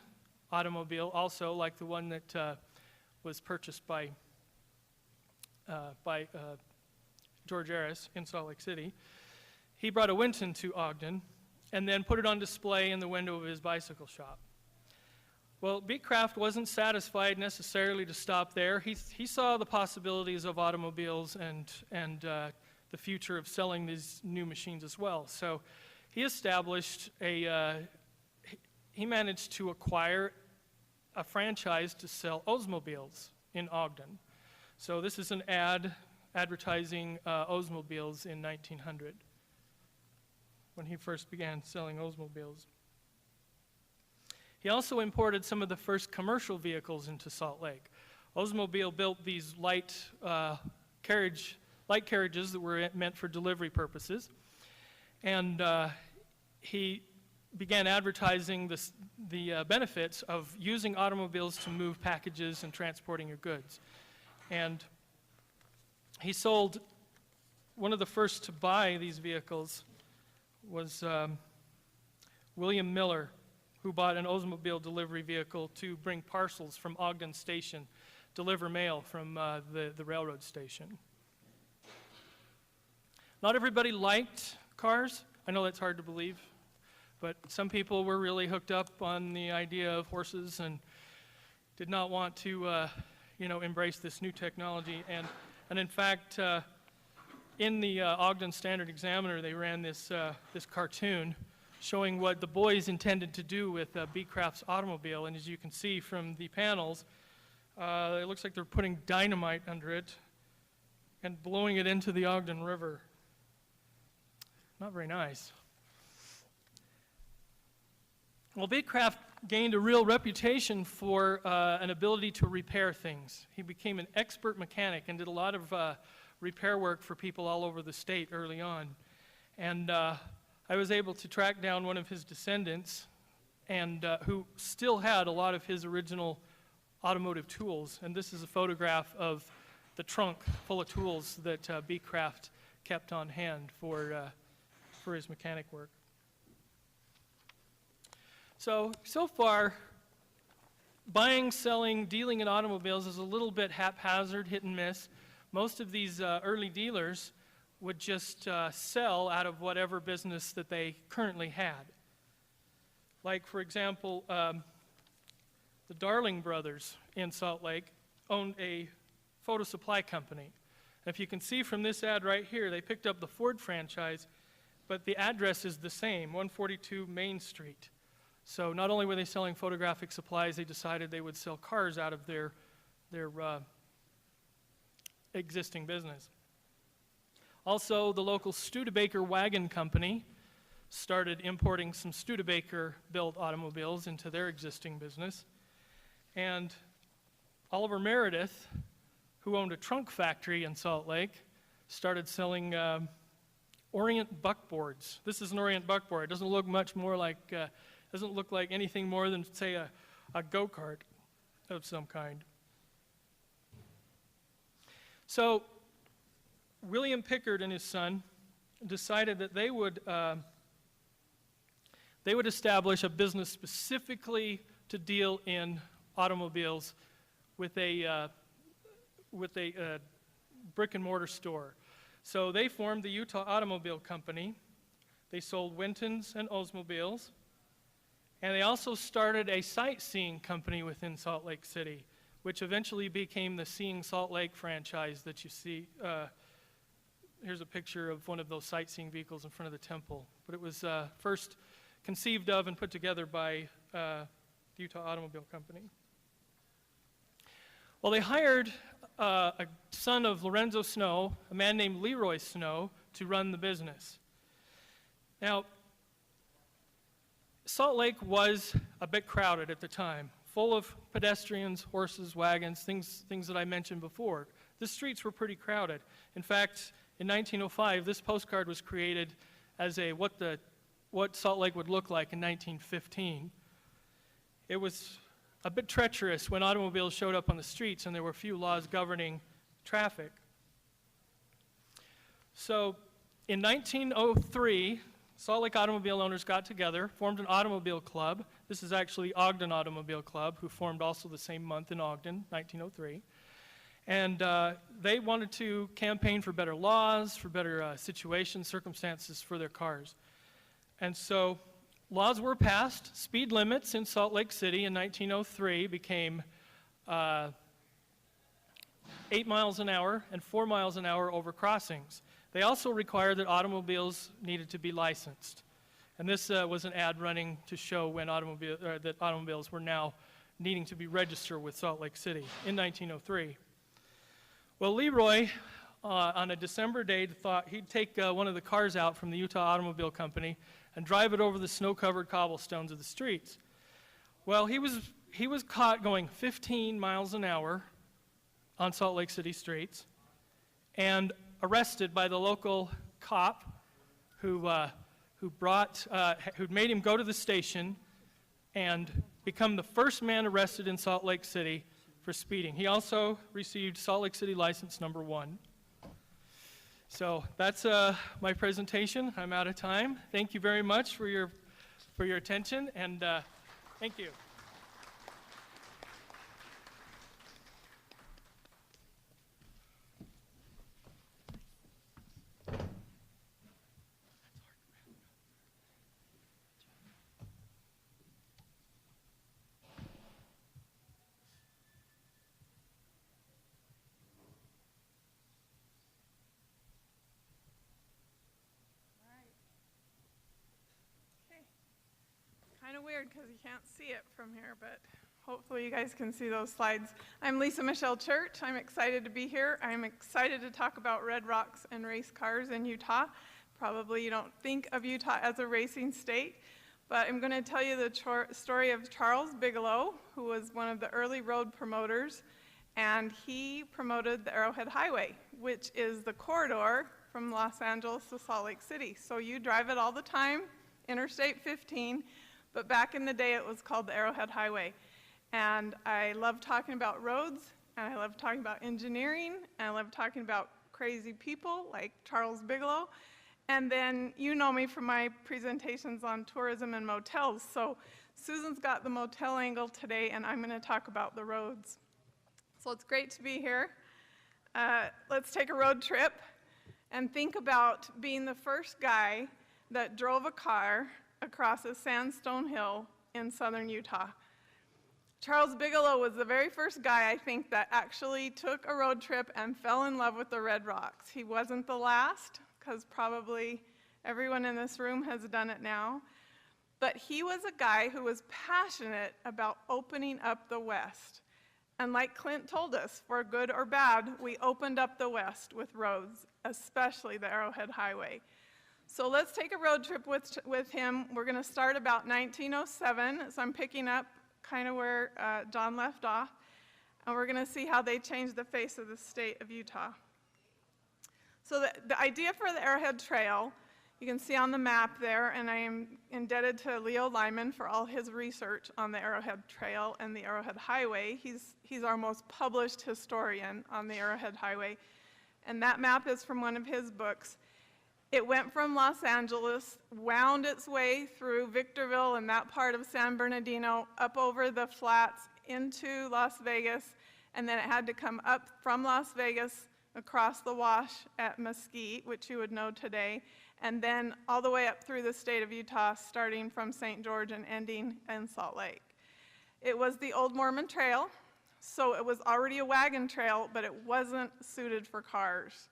automobile, also like the one that was purchased by George Harris in Salt Lake City. He brought a Winton to Ogden and then put it on display in the window of his bicycle shop. Well, B. Craft wasn't satisfied necessarily to stop there. He saw the possibilities of automobiles and the future of selling these new machines as well. So he established he managed to acquire a franchise to sell Oldsmobiles in Ogden. So this is an ad advertising Oldsmobiles in 1900 when he first began selling Oldsmobiles. He also imported some of the first commercial vehicles into Salt Lake. Oldsmobile built these light carriages that were meant for delivery purposes. And he began advertising the benefits of using automobiles to move packages and transporting your goods. And he sold, one of the first to buy these vehicles was William Miller, who bought an Oldsmobile delivery vehicle to bring parcels from Ogden Station, deliver mail from the railroad station. Not everybody liked cars. I know that's hard to believe, but some people were really hooked up on the idea of horses and did not want to, embrace this new technology. And in fact, in the Ogden Standard Examiner, they ran this cartoon showing what the boys intended to do with Beecraft's automobile. And as you can see from the panels, it looks like they're putting dynamite under it and blowing it into the Ogden River. Not very nice. Well, Beecraft gained a real reputation for an ability to repair things. He became an expert mechanic and did a lot of repair work for people all over the state early on. And I was able to track down one of his descendants and who still had a lot of his original automotive tools. And this is a photograph of the trunk full of tools that Beecraft kept on hand for his mechanic work. So far, buying, selling, dealing in automobiles is a little bit haphazard, hit and miss. Most of these early dealers would just sell out of whatever business that they currently had. Like, for example, the Darling brothers in Salt Lake owned a photo supply company. And if you can see from this ad right here, they picked up the Ford franchise, but the address is the same, 142 Main Street. So not only were they selling photographic supplies, they decided they would sell cars out of their existing business. Also, the local Studebaker Wagon Company started importing some Studebaker-built automobiles into their existing business. And Oliver Meredith, who owned a trunk factory in Salt Lake, started selling Orient buckboards. This is an Orient buckboard. It doesn't look much more like, doesn't look like anything more than, say, a go-kart of some kind. So William Pickard and his son decided that they would establish a business specifically to deal in automobiles with a brick and mortar store. So they formed the Utah Automobile Company. They sold Wintons and Oldsmobiles. And they also started a sightseeing company within Salt Lake City, which eventually became the Seeing Salt Lake franchise that you see. Here's a picture of one of those sightseeing vehicles in front of the temple. But it was first conceived of and put together by the Utah Automobile Company. Well, they hired a son of Lorenzo Snow, a man named Leroy Snow, to run the business. Now, Salt Lake was a bit crowded at the time, full of pedestrians, horses, wagons, things that I mentioned before. The streets were pretty crowded. In fact, in 1905, this postcard was created as a what Salt Lake would look like in 1915. It was a bit treacherous when automobiles showed up on the streets and there were few laws governing traffic. So in 1903, Salt Lake automobile owners got together, formed an automobile club. This is actually Ogden Automobile Club, who formed also the same month in Ogden, 1903. And they wanted to campaign for better laws, for better circumstances for their cars. And so laws were passed. Speed limits in Salt Lake City in 1903 became 8 miles an hour and 4 miles an hour over crossings. They also required that automobiles needed to be licensed. And this was an ad running to show when that automobiles were now needing to be registered with Salt Lake City in 1903. Well, Leroy, on a December day, thought he'd take one of the cars out from the Utah Automobile Company and drive it over the snow-covered cobblestones of the streets. Well, he was caught going 15 miles an hour on Salt Lake City streets and arrested by the local cop who made him go to the station and become the first man arrested in Salt Lake City for speeding. He also received Salt Lake City license number 1. So that's my presentation. I'm out of time. Thank you very much for your attention, and thank you. Kind of weird because you can't see it from here, but hopefully you guys can see those slides. I'm Lisa Michelle Church. I'm excited to be here. I'm excited to talk about red rocks and race cars in Utah. Probably you don't think of Utah as a racing state, but I'm going to tell you the story of Charles Bigelow, who was one of the early road promoters, and he promoted the Arrowhead Highway, which is the corridor from Los Angeles to Salt Lake City. So you drive it all the time, Interstate 15, but back in the day it was called the Arrowhead Highway. And I love talking about roads, and I love talking about engineering, and I love talking about crazy people like Charles Bigelow. And then you know me from my presentations on tourism and motels. So Susan's got the motel angle today, and I'm going to talk about the roads. So it's great to be here. Let's take a road trip and think about being the first guy that drove a car across a sandstone hill in southern Utah. Charles Bigelow was the very first guy, I think, that actually took a road trip and fell in love with the red rocks. He wasn't the last, because probably everyone in this room has done it now. But he was a guy who was passionate about opening up the West. And like Clint told us, for good or bad, we opened up the West with roads, especially the Arrowhead Highway. So let's take a road trip with him. We're going to start about 1907, so I'm picking up kind of where John left off, and we're going to see how they changed the face of the state of Utah. So the idea for the Arrowhead Trail, you can see on the map there, and I am indebted to Leo Lyman for all his research on the Arrowhead Trail and the Arrowhead Highway. He's our most published historian on the Arrowhead Highway, and that map is from one of his books. It went from Los Angeles, wound its way through Victorville and that part of San Bernardino, up over the flats into Las Vegas, and then it had to come up from Las Vegas across the wash at Mesquite, which you would know today, and then all the way up through the state of Utah, starting from St. George and ending in Salt Lake. It was the old Mormon Trail, so it was already a wagon trail, but it wasn't suited for cars.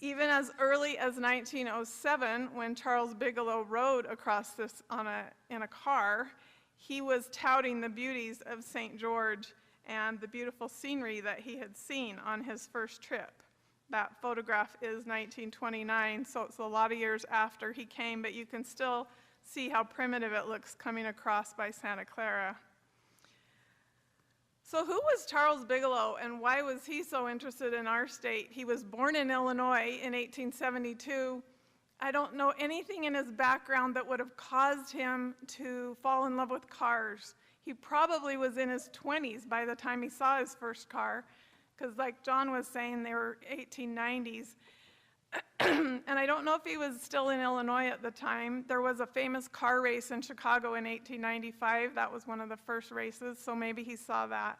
Even as early as 1907, when Charles Bigelow rode across this in a car, he was touting the beauties of St. George and the beautiful scenery that he had seen on his first trip. That photograph is 1929, so it's a lot of years after he came, but you can still see how primitive it looks coming across by Santa Clara. So who was Charles Bigelow, and why was he so interested in our state? He was born in Illinois in 1872. I don't know anything in his background that would have caused him to fall in love with cars. He probably was in his 20s by the time he saw his first car, because like John was saying, they were 1890s. And I don't know if he was still in Illinois at the time. There was a famous car race in Chicago in 1895. That was one of the first races, so maybe he saw that.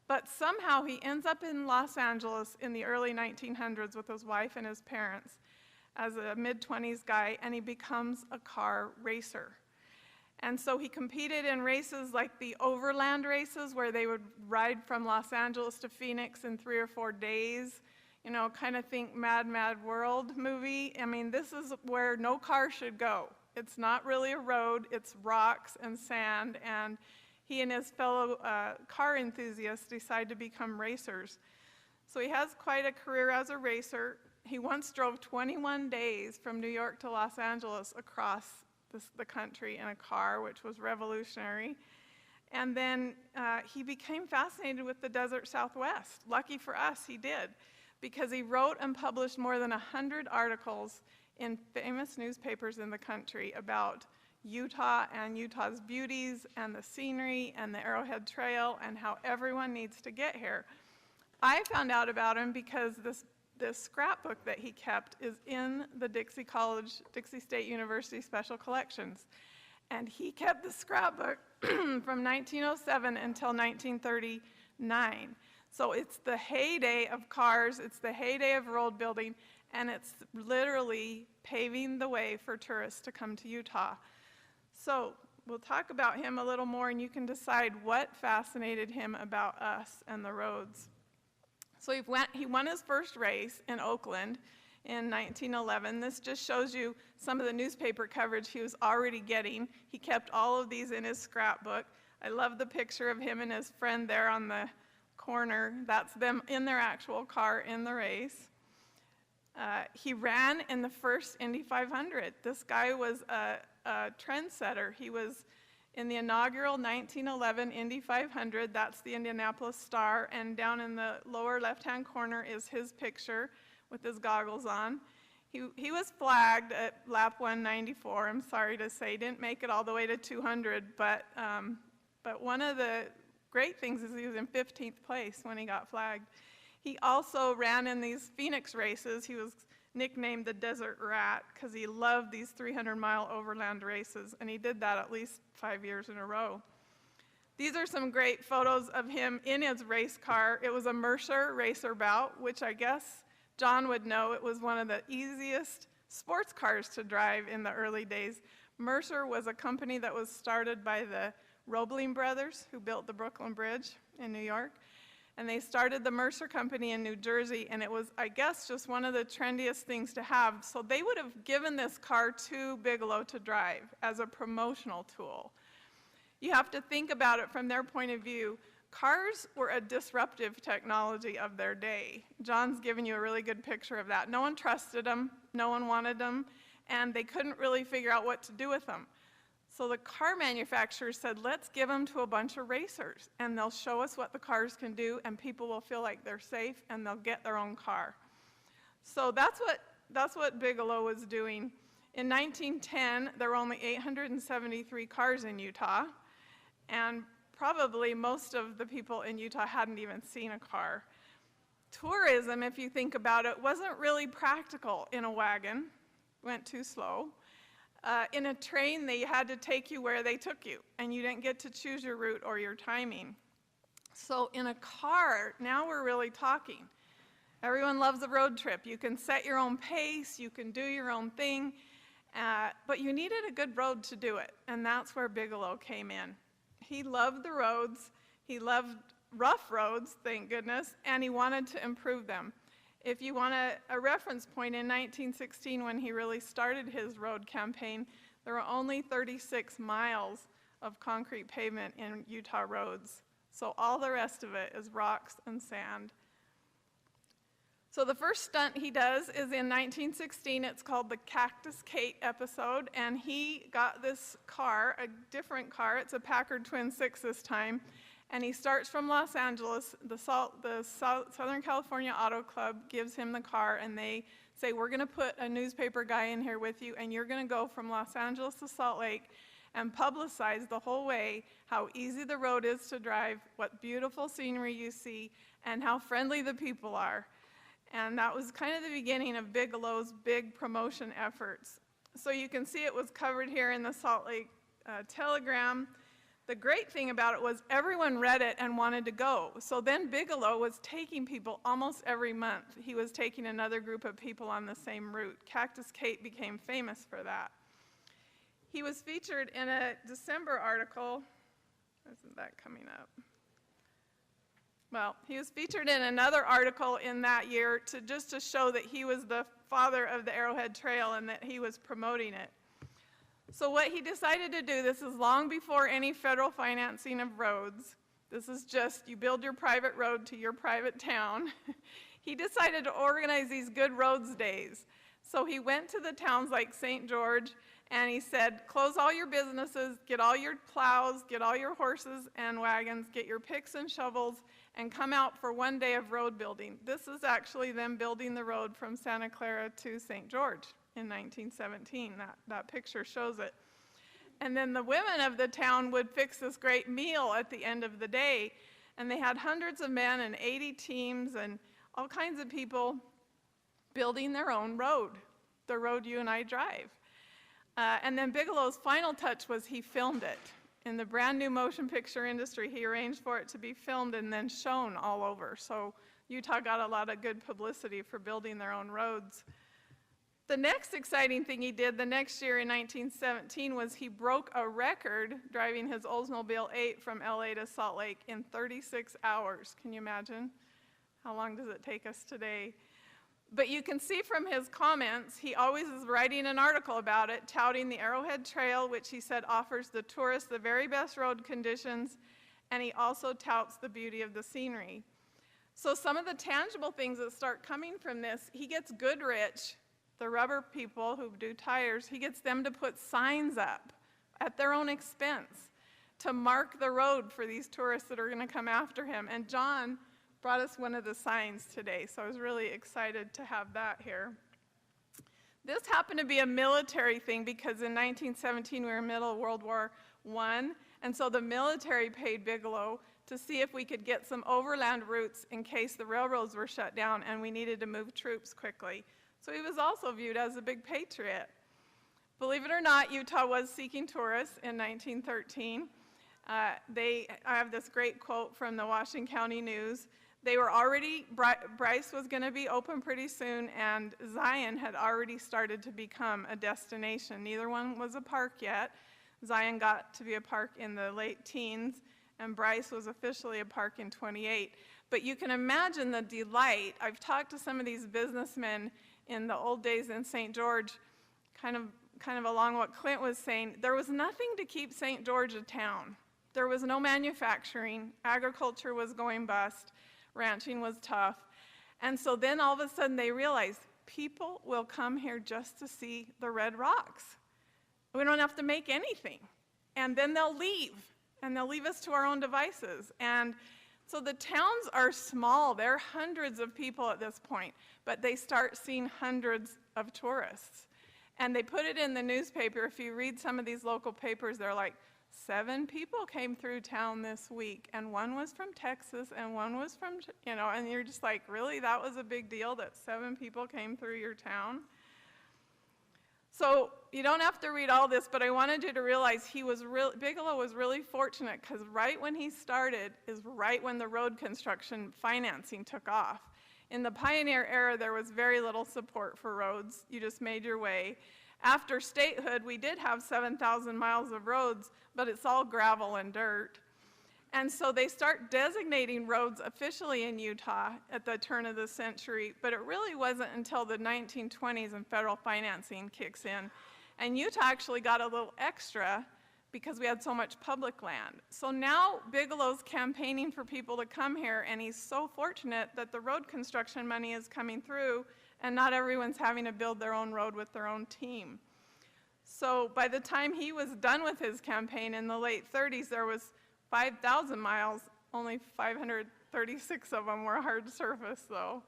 But somehow he ends up in Los Angeles in the early 1900s with his wife and his parents as a mid-20s guy, and he becomes a car racer. And so he competed in races like the overland races, where they would ride from Los Angeles to Phoenix in 3 or 4 days. You know, kind of think Mad, Mad World movie. I mean, this is where no car should go. It's not really a road, it's rocks and sand, and he and his fellow car enthusiasts decide to become racers. So he has quite a career as a racer. He once drove 21 days from New York to Los Angeles across the country in a car, which was revolutionary. And then he became fascinated with the desert Southwest. Lucky for us, he did, because he wrote and published more than 100 articles in famous newspapers in the country about Utah and Utah's beauties and the scenery and the Arrowhead Trail and how everyone needs to get here. I found out about him because this scrapbook that he kept is in the Dixie State University Special Collections. And he kept the scrapbook from 1907 until 1939. So it's the heyday of cars, it's the heyday of road building, and it's literally paving the way for tourists to come to Utah. So we'll talk about him a little more, and you can decide what fascinated him about us and the roads. So he won his first race in Oakland in 1911. This just shows you some of the newspaper coverage he was already getting. He kept all of these in his scrapbook. I love the picture of him and his friend there on the corner. That's them in their actual car in the race. He ran in the first Indy 500. This guy was a trendsetter. He was in the inaugural 1911 Indy 500. That's the Indianapolis Star, and down in the lower left-hand corner is his picture with his goggles on. He was flagged at lap 194. I'm sorry to say, he didn't make it all the way to 200, but one of the great things is he was in 15th place when he got flagged. He also ran in these Phoenix races. He was nicknamed the Desert Rat because he loved these 300-mile overland races, and he did that at least 5 years in a row. These are some great photos of him in his race car. It was a Mercer Racer Bout, which I guess John would know. It was one of the easiest sports cars to drive in the early days. Mercer was a company that was started by the Roebling brothers, who built the Brooklyn Bridge in New York. And they started the Mercer Company in New Jersey, and it was, I guess, just one of the trendiest things to have. So they would have given this car to Bigelow to drive as a promotional tool. You have to think about it from their point of view. Cars were a disruptive technology of their day. John's given you a really good picture of that. No one trusted them, no one wanted them, and they couldn't really figure out what to do with them. So the car manufacturers said, let's give them to a bunch of racers, and they'll show us what the cars can do, and people will feel like they're safe, and they'll get their own car. So that's what Bigelow was doing. In 1910, there were only 873 cars in Utah, and probably most of the people in Utah hadn't even seen a car. Tourism, if you think about it, wasn't really practical in a wagon. Went too slow. In a train, they had to take you where they took you, and you didn't get to choose your route or your timing. So in a car, now we're really talking. Everyone loves a road trip. You can set your own pace, you can do your own thing, but you needed a good road to do it, and that's where Bigelow came in. He loved the roads, he loved rough roads, thank goodness, and he wanted to improve them. If you want a reference point, in 1916, when he really started his road campaign, there were only 36 miles of concrete pavement in Utah roads. So all the rest of it is rocks and sand. So the first stunt he does is in 1916. It's called the Cactus Kate episode, and he got this car, a different car. It's a Packard Twin 6 this time. And he starts from Los Angeles. The Southern California Auto Club gives him the car, and they say, we're going to put a newspaper guy in here with you, and you're going to go from Los Angeles to Salt Lake and publicize the whole way how easy the road is to drive, what beautiful scenery you see, and how friendly the people are. And that was kind of the beginning of Bigelow's big promotion efforts. So you can see it was covered here in the Salt Lake Telegram. The great thing about it was everyone read it and wanted to go. So then Bigelow was taking people almost every month. He was taking another group of people on the same route. Cactus Kate became famous for that. He was featured in a December article. Isn't that coming up? Well, he was featured in another article in that year just to show that he was the father of the Arrowhead Trail and that he was promoting it. So what he decided to do, this is long before any federal financing of roads. This is just, you build your private road to your private town. He decided to organize these good roads days. So he went to the towns like St. George And he said, close all your businesses, get all your plows, get all your horses and wagons, get your picks and shovels, and come out for one day of road building. This is actually them building the road from Santa Clara to St. George in 1917. That picture shows it. And then the women of the town would fix this great meal at the end of the day. And they had hundreds of men and 80 teams and all kinds of people building their own road, the road you and I drive. And then Bigelow's final touch was he filmed it. In the brand new motion picture industry, he arranged for it to be filmed and then shown all over. So Utah got a lot of good publicity for building their own roads. The next exciting thing he did the next year in 1917 was he broke a record driving his Oldsmobile 8 from LA to Salt Lake in 36 hours. Can you imagine? How long does it take us today? But you can see from his comments, he always is writing an article about it, touting the Arrowhead Trail, which he said offers the tourists the very best road conditions, and he also touts the beauty of the scenery. So some of the tangible things that start coming from this, he gets Goodrich, the rubber people who do tires, he gets them to put signs up at their own expense to mark the road for these tourists that are going to come after him. And John brought us one of the signs today, so I was really excited to have that here. This happened to be a military thing because in 1917 we were in the middle of World War I, and so the military paid Bigelow to see if we could get some overland routes in case the railroads were shut down and we needed to move troops quickly. So he was also viewed as a big patriot. Believe it or not, Utah was seeking tourists in 1913. I have this great quote from the Washington County News. They were already, Bryce was going to be open pretty soon, and Zion had already started to become a destination. Neither one was a park yet. Zion got to be a park in the late teens, and Bryce was officially a park in 28. But you can imagine the delight. I've talked to some of these businessmen in the old days in St. George, kind of along what Clint was saying. There was nothing to keep St. George a town. There was no manufacturing. Agriculture was going bust. Ranching was tough. And so then all of a sudden they realized people will come here just to see the red rocks. We don't have to make anything. And then they'll leave. And they'll leave us to our own devices. And so the towns are small. There are hundreds of people at this point. But they start seeing hundreds of tourists. And they put it in the newspaper. If you read some of these local papers, they're like, 7 people came through town this week, and one was from Texas, and one was from, and you're just like, really? That was a big deal that 7 people came through your town? So you don't have to read all this, but I wanted you to realize Bigelow was really fortunate because right when he started is right when the road construction financing took off. In the pioneer era, there was very little support for roads. You just made your way. After statehood, we did have 7,000 miles of roads, but it's all gravel and dirt. And so they start designating roads officially in Utah at the turn of the century, but it really wasn't until the 1920s and federal financing kicks in. And Utah actually got a little extra because we had so much public land. So now Bigelow's campaigning for people to come here, and he's so fortunate that the road construction money is coming through, and not everyone's having to build their own road with their own team. So by the time he was done with his campaign in the late 30s, there was 5,000 miles, only 536 of them were hard surface though.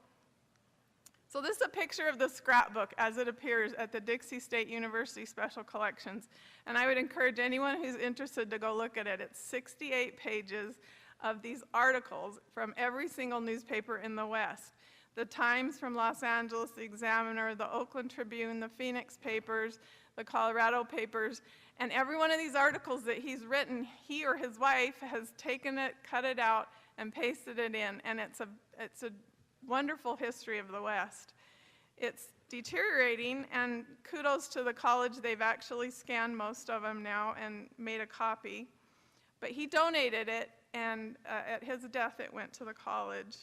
So this is a picture of the scrapbook as it appears at the Dixie State University Special Collections. And I would encourage anyone who's interested to go look at it. It's 68 pages of these articles from every single newspaper in the West. The Times from Los Angeles, the Examiner, the Oakland Tribune, the Phoenix papers, the Colorado papers, and every one of these articles that he's written, he or his wife has taken it, cut it out, and pasted it in, and it's a wonderful history of the West. It's deteriorating, and kudos to the college. They've actually scanned most of them now and made a copy. But he donated it, and at his death it went to the college.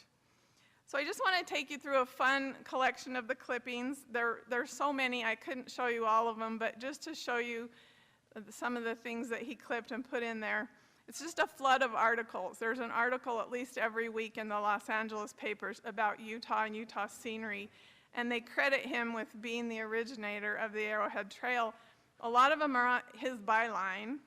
So I just want to take you through a fun collection of the clippings. There's so many, I couldn't show you all of them, but just to show you some of the things that he clipped and put in there. It's just a flood of articles. There's an article at least every week in the Los Angeles papers about Utah and Utah scenery, and they credit him with being the originator of the Arrowhead Trail. A lot of them are on his byline,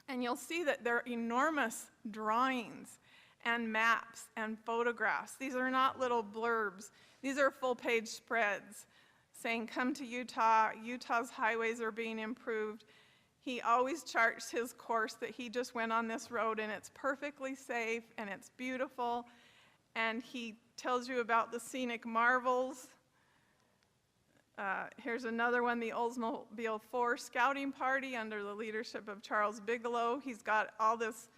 and you'll see that they're enormous drawings and maps and photographs. These are not little blurbs. These are full-page spreads saying, come to Utah, Utah's highways are being improved. He always charts his course that he just went on this road, and it's perfectly safe, and it's beautiful, and he tells you about the scenic marvels. Here's another one, the Oldsmobile 4 scouting party under the leadership of Charles Bigelow. He's got all this.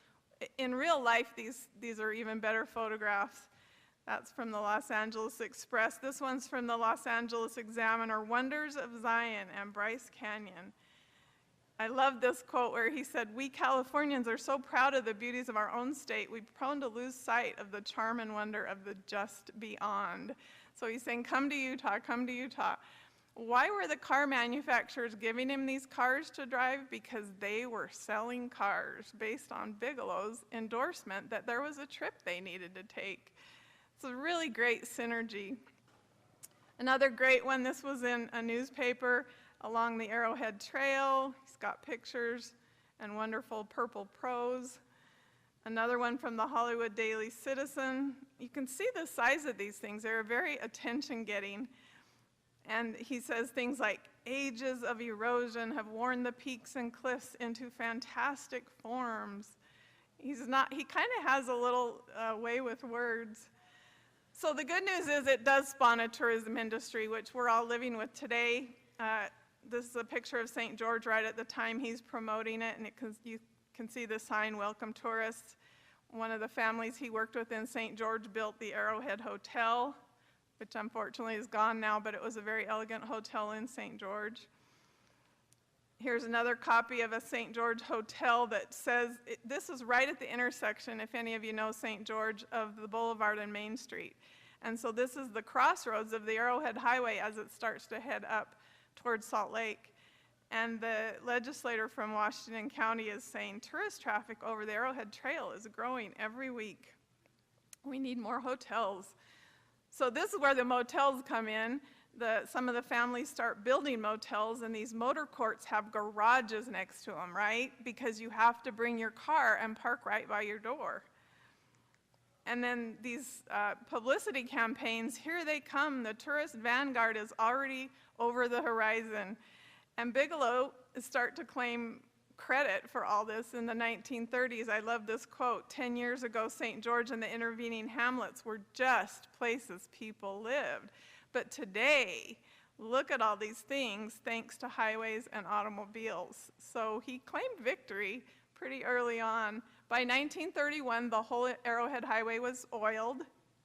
In real life, these are even better photographs. That's from the Los Angeles Express. This one's from the Los Angeles Examiner, Wonders of Zion and Bryce Canyon. I love this quote where he said, we Californians are so proud of the beauties of our own state, we're prone to lose sight of the charm and wonder of the just beyond. So he's saying, come to Utah, come to Utah. Why were the car manufacturers giving him these cars to drive? Because they were selling cars based on Bigelow's endorsement that there was a trip they needed to take. It's a really great synergy. Another great one, this was in a newspaper along the Arrowhead Trail. He's got pictures and wonderful purple prose. Another one from the Hollywood Daily Citizen. You can see the size of these things. They're very attention-getting. And he says things like, ages of erosion have worn the peaks and cliffs into fantastic forms. He kind of has a little way with words. So the good news is it does spawn a tourism industry, which we're all living with today. This is a picture of St. George right at the time he's promoting it, and you can see the sign, Welcome Tourists. One of the families he worked with in St. George built the Arrowhead Hotel, which unfortunately is gone now, but it was a very elegant hotel in St. George. Here's another copy of a St. George hotel that says, this is right at the intersection, if any of you know St. George, of the Boulevard and Main Street. And so this is the crossroads of the Arrowhead Highway as it starts to head up towards Salt Lake. And the legislator from Washington County is saying tourist traffic over the Arrowhead Trail is growing every week. We need more hotels. So this is where the motels come in. Some of the families start building motels, and these motor courts have garages next to them, right? Because you have to bring your car and park right by your door. And then these publicity campaigns, here they come. The tourist vanguard is already over the horizon. And Bigelow start to claim credit for all this in the 1930s. I love this quote, 10 years ago, St. George and the intervening hamlets were just places people lived. But today, look at all these things thanks to highways and automobiles. So he claimed victory pretty early on. By 1931, the whole Arrowhead Highway was oiled,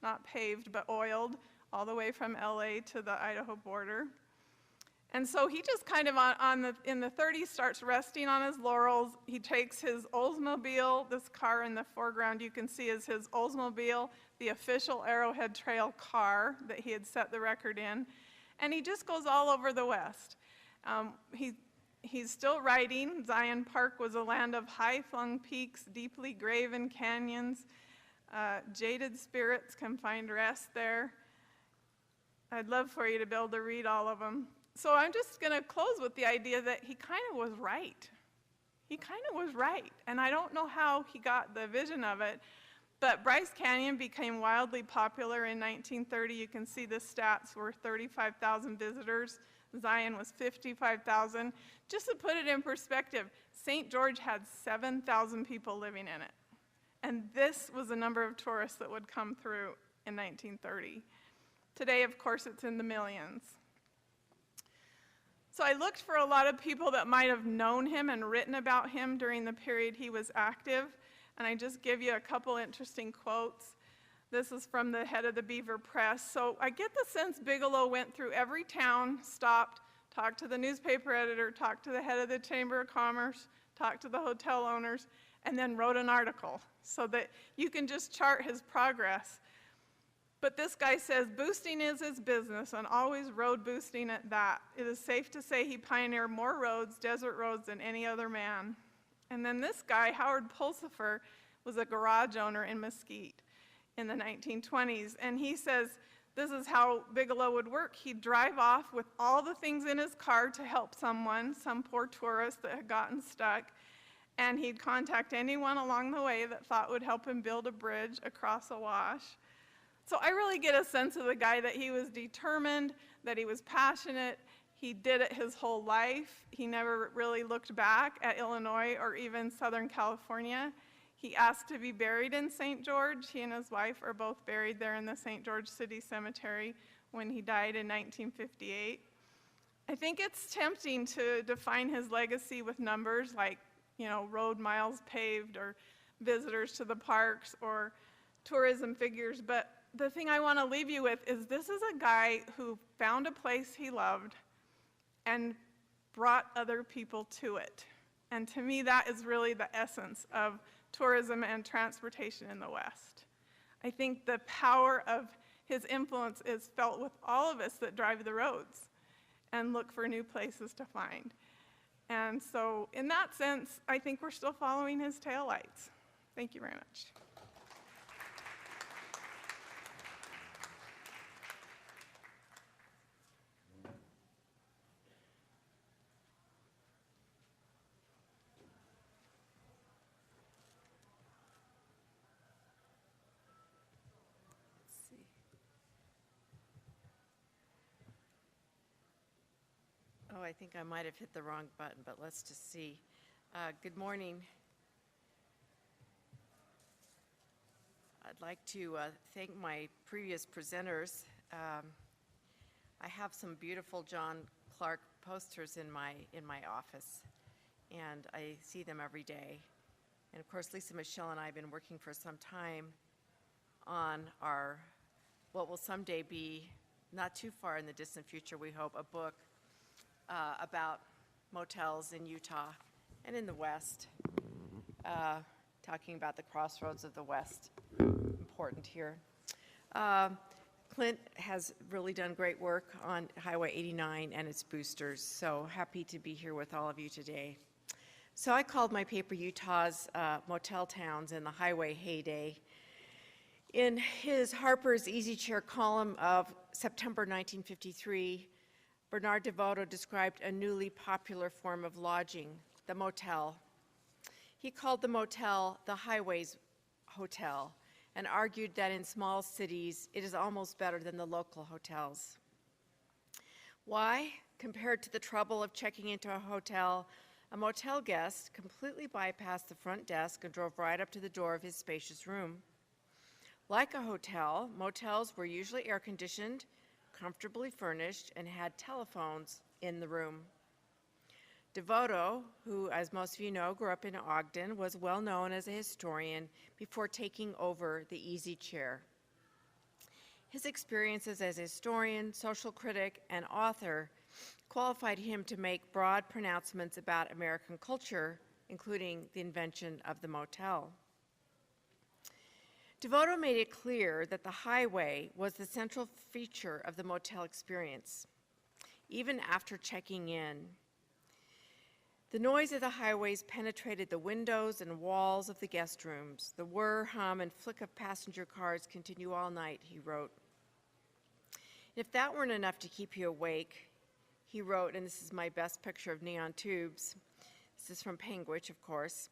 not paved, but oiled, all the way from LA to the Idaho border. And so he just kind of in the 30s starts resting on his laurels. He takes his Oldsmobile, this car in the foreground you can see is his Oldsmobile, the official Arrowhead Trail car that he had set the record in, and he just goes all over the West. He's still writing. Zion Park was a land of high-flung peaks, deeply graven canyons. Jaded spirits can find rest there. I'd love for you to be able to read all of them. So I'm just going to close with the idea that he kind of was right. He kind of was right, and I don't know how he got the vision of it, but Bryce Canyon became wildly popular in 1930. You can see the stats were 35,000 visitors. Zion was 55,000. Just to put it in perspective, St. George had 7,000 people living in it, and this was the number of tourists that would come through in 1930. Today, of course, it's in the millions. So I looked for a lot of people that might have known him and written about him during the period he was active, and I just give you a couple interesting quotes. This is from the head of the Beaver Press. So I get the sense Bigelow went through every town, stopped, talked to the newspaper editor, talked to the head of the Chamber of Commerce, talked to the hotel owners, and then wrote an article so that you can just chart his progress. But this guy says, boosting is his business, and always road boosting at that. It is safe to say he pioneered more roads, desert roads, than any other man. And then this guy, Howard Pulsifer, was a garage owner in Mesquite in the 1920s. And he says, this is how Bigelow would work. He'd drive off with all the things in his car to help someone, some poor tourist that had gotten stuck, and he'd contact anyone along the way that thought would help him build a bridge across a wash. So I really get a sense of the guy that he was determined, that he was passionate. He did it his whole life. He never really looked back at Illinois or even Southern California. He asked to be buried in St. George. He and his wife are both buried there in the St. George City Cemetery when he died in 1958. I think it's tempting to define his legacy with numbers like, road miles paved or visitors to the parks or tourism figures, but the thing I want to leave you with is this is a guy who found a place he loved and brought other people to it. And to me, that is really the essence of tourism and transportation in the West. I think the power of his influence is felt with all of us that drive the roads and look for new places to find. And so in that sense, I think we're still following his taillights. Thank you very much. Oh, I think I might have hit the wrong button, but let's just see. Good morning. I'd like to thank my previous presenters. I have some beautiful John Clark posters in my office, and I see them every day. And of course, Lisa Michelle and I have been working for some time on our, what will someday be, not too far in the distant future, we hope, a book about motels in Utah and in the West, talking about the crossroads of the West, important here. Clint has really done great work on Highway 89 and its boosters, so happy to be here with all of you today. So I called my paper Utah's Motel Towns in the Highway Heyday. In his Harper's Easy Chair column of September 1953, Bernard DeVoto described a newly popular form of lodging, the motel. He called the motel the highway's hotel and argued that in small cities it is almost better than the local hotels. Why? Compared to the trouble of checking into a hotel, a motel guest completely bypassed the front desk and drove right up to the door of his spacious room. Like a hotel, motels were usually air-conditioned, comfortably furnished, and had telephones in the room. DeVoto, who, as most of you know, grew up in Ogden, was well known as a historian before taking over the Easy Chair. His experiences as a historian, social critic, and author qualified him to make broad pronouncements about American culture, including the invention of the motel. DeVoto made it clear that the highway was the central feature of the motel experience, even after checking in. The noise of the highways penetrated the windows and walls of the guest rooms. The whir, hum, and flick of passenger cars continue all night, he wrote. If that weren't enough to keep you awake, he wrote, and this is my best picture of neon tubes. This is from Panguitch, of course.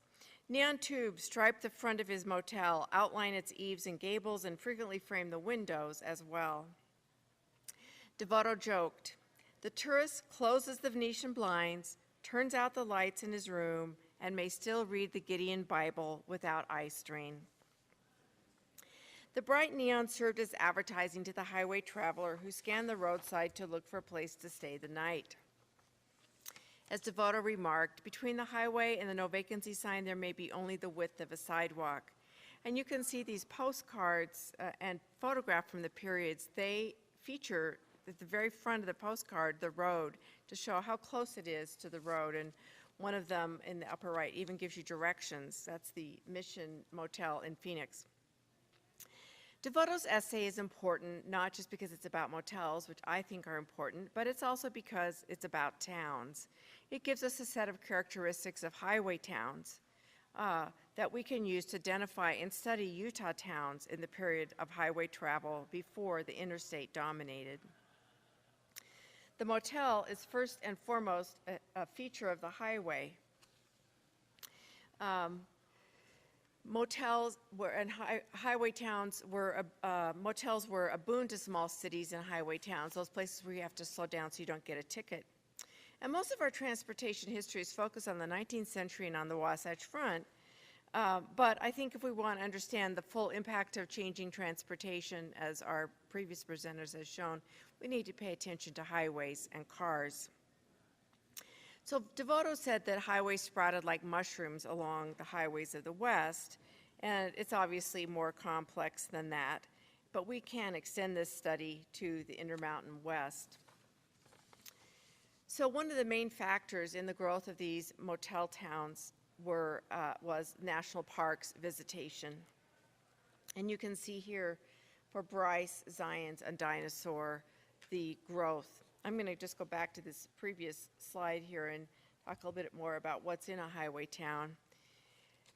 Neon tubes stripe the front of his motel, outline its eaves and gables, and frequently frame the windows as well. DeVoto joked, the tourist closes the Venetian blinds, turns out the lights in his room, and may still read the Gideon Bible without eye strain. The bright neon served as advertising to the highway traveler who scanned the roadside to look for a place to stay the night. As DeVoto remarked, between the highway and the no vacancy sign, there may be only the width of a sidewalk. And you can see these postcards and photographed from the periods. They feature at the very front of the postcard the road to show how close it is to the road. And one of them in the upper right even gives you directions. That's the Mission Motel in Phoenix. DeVoto's essay is important, not just because it's about motels, which I think are important, but it's also because it's about towns. It gives us a set of characteristics of highway towns. that we can use to identify and study Utah towns in the period of highway travel before the interstate dominated. The motel is first and foremost a feature of the highway. Motels were, and highway towns were, motels were a boon to small cities and highway towns, those places where you have to slow down so you don't get a ticket. And most of our transportation history is focused on the 19th century and on the Wasatch Front. But I think if we want to understand the full impact of changing transportation, as our previous presenters have shown, we need to pay attention to highways and cars. So Devoto said that highways sprouted like mushrooms along the highways of the West, and it's obviously more complex than that, but we can extend this study to the Intermountain West. So one of the main factors in the growth of these motel towns was national parks visitation. And you can see here for Bryce, Zions, and Dinosaur, the growth. I'm going to just go back to this previous slide here and talk a little bit more about what's in a highway town.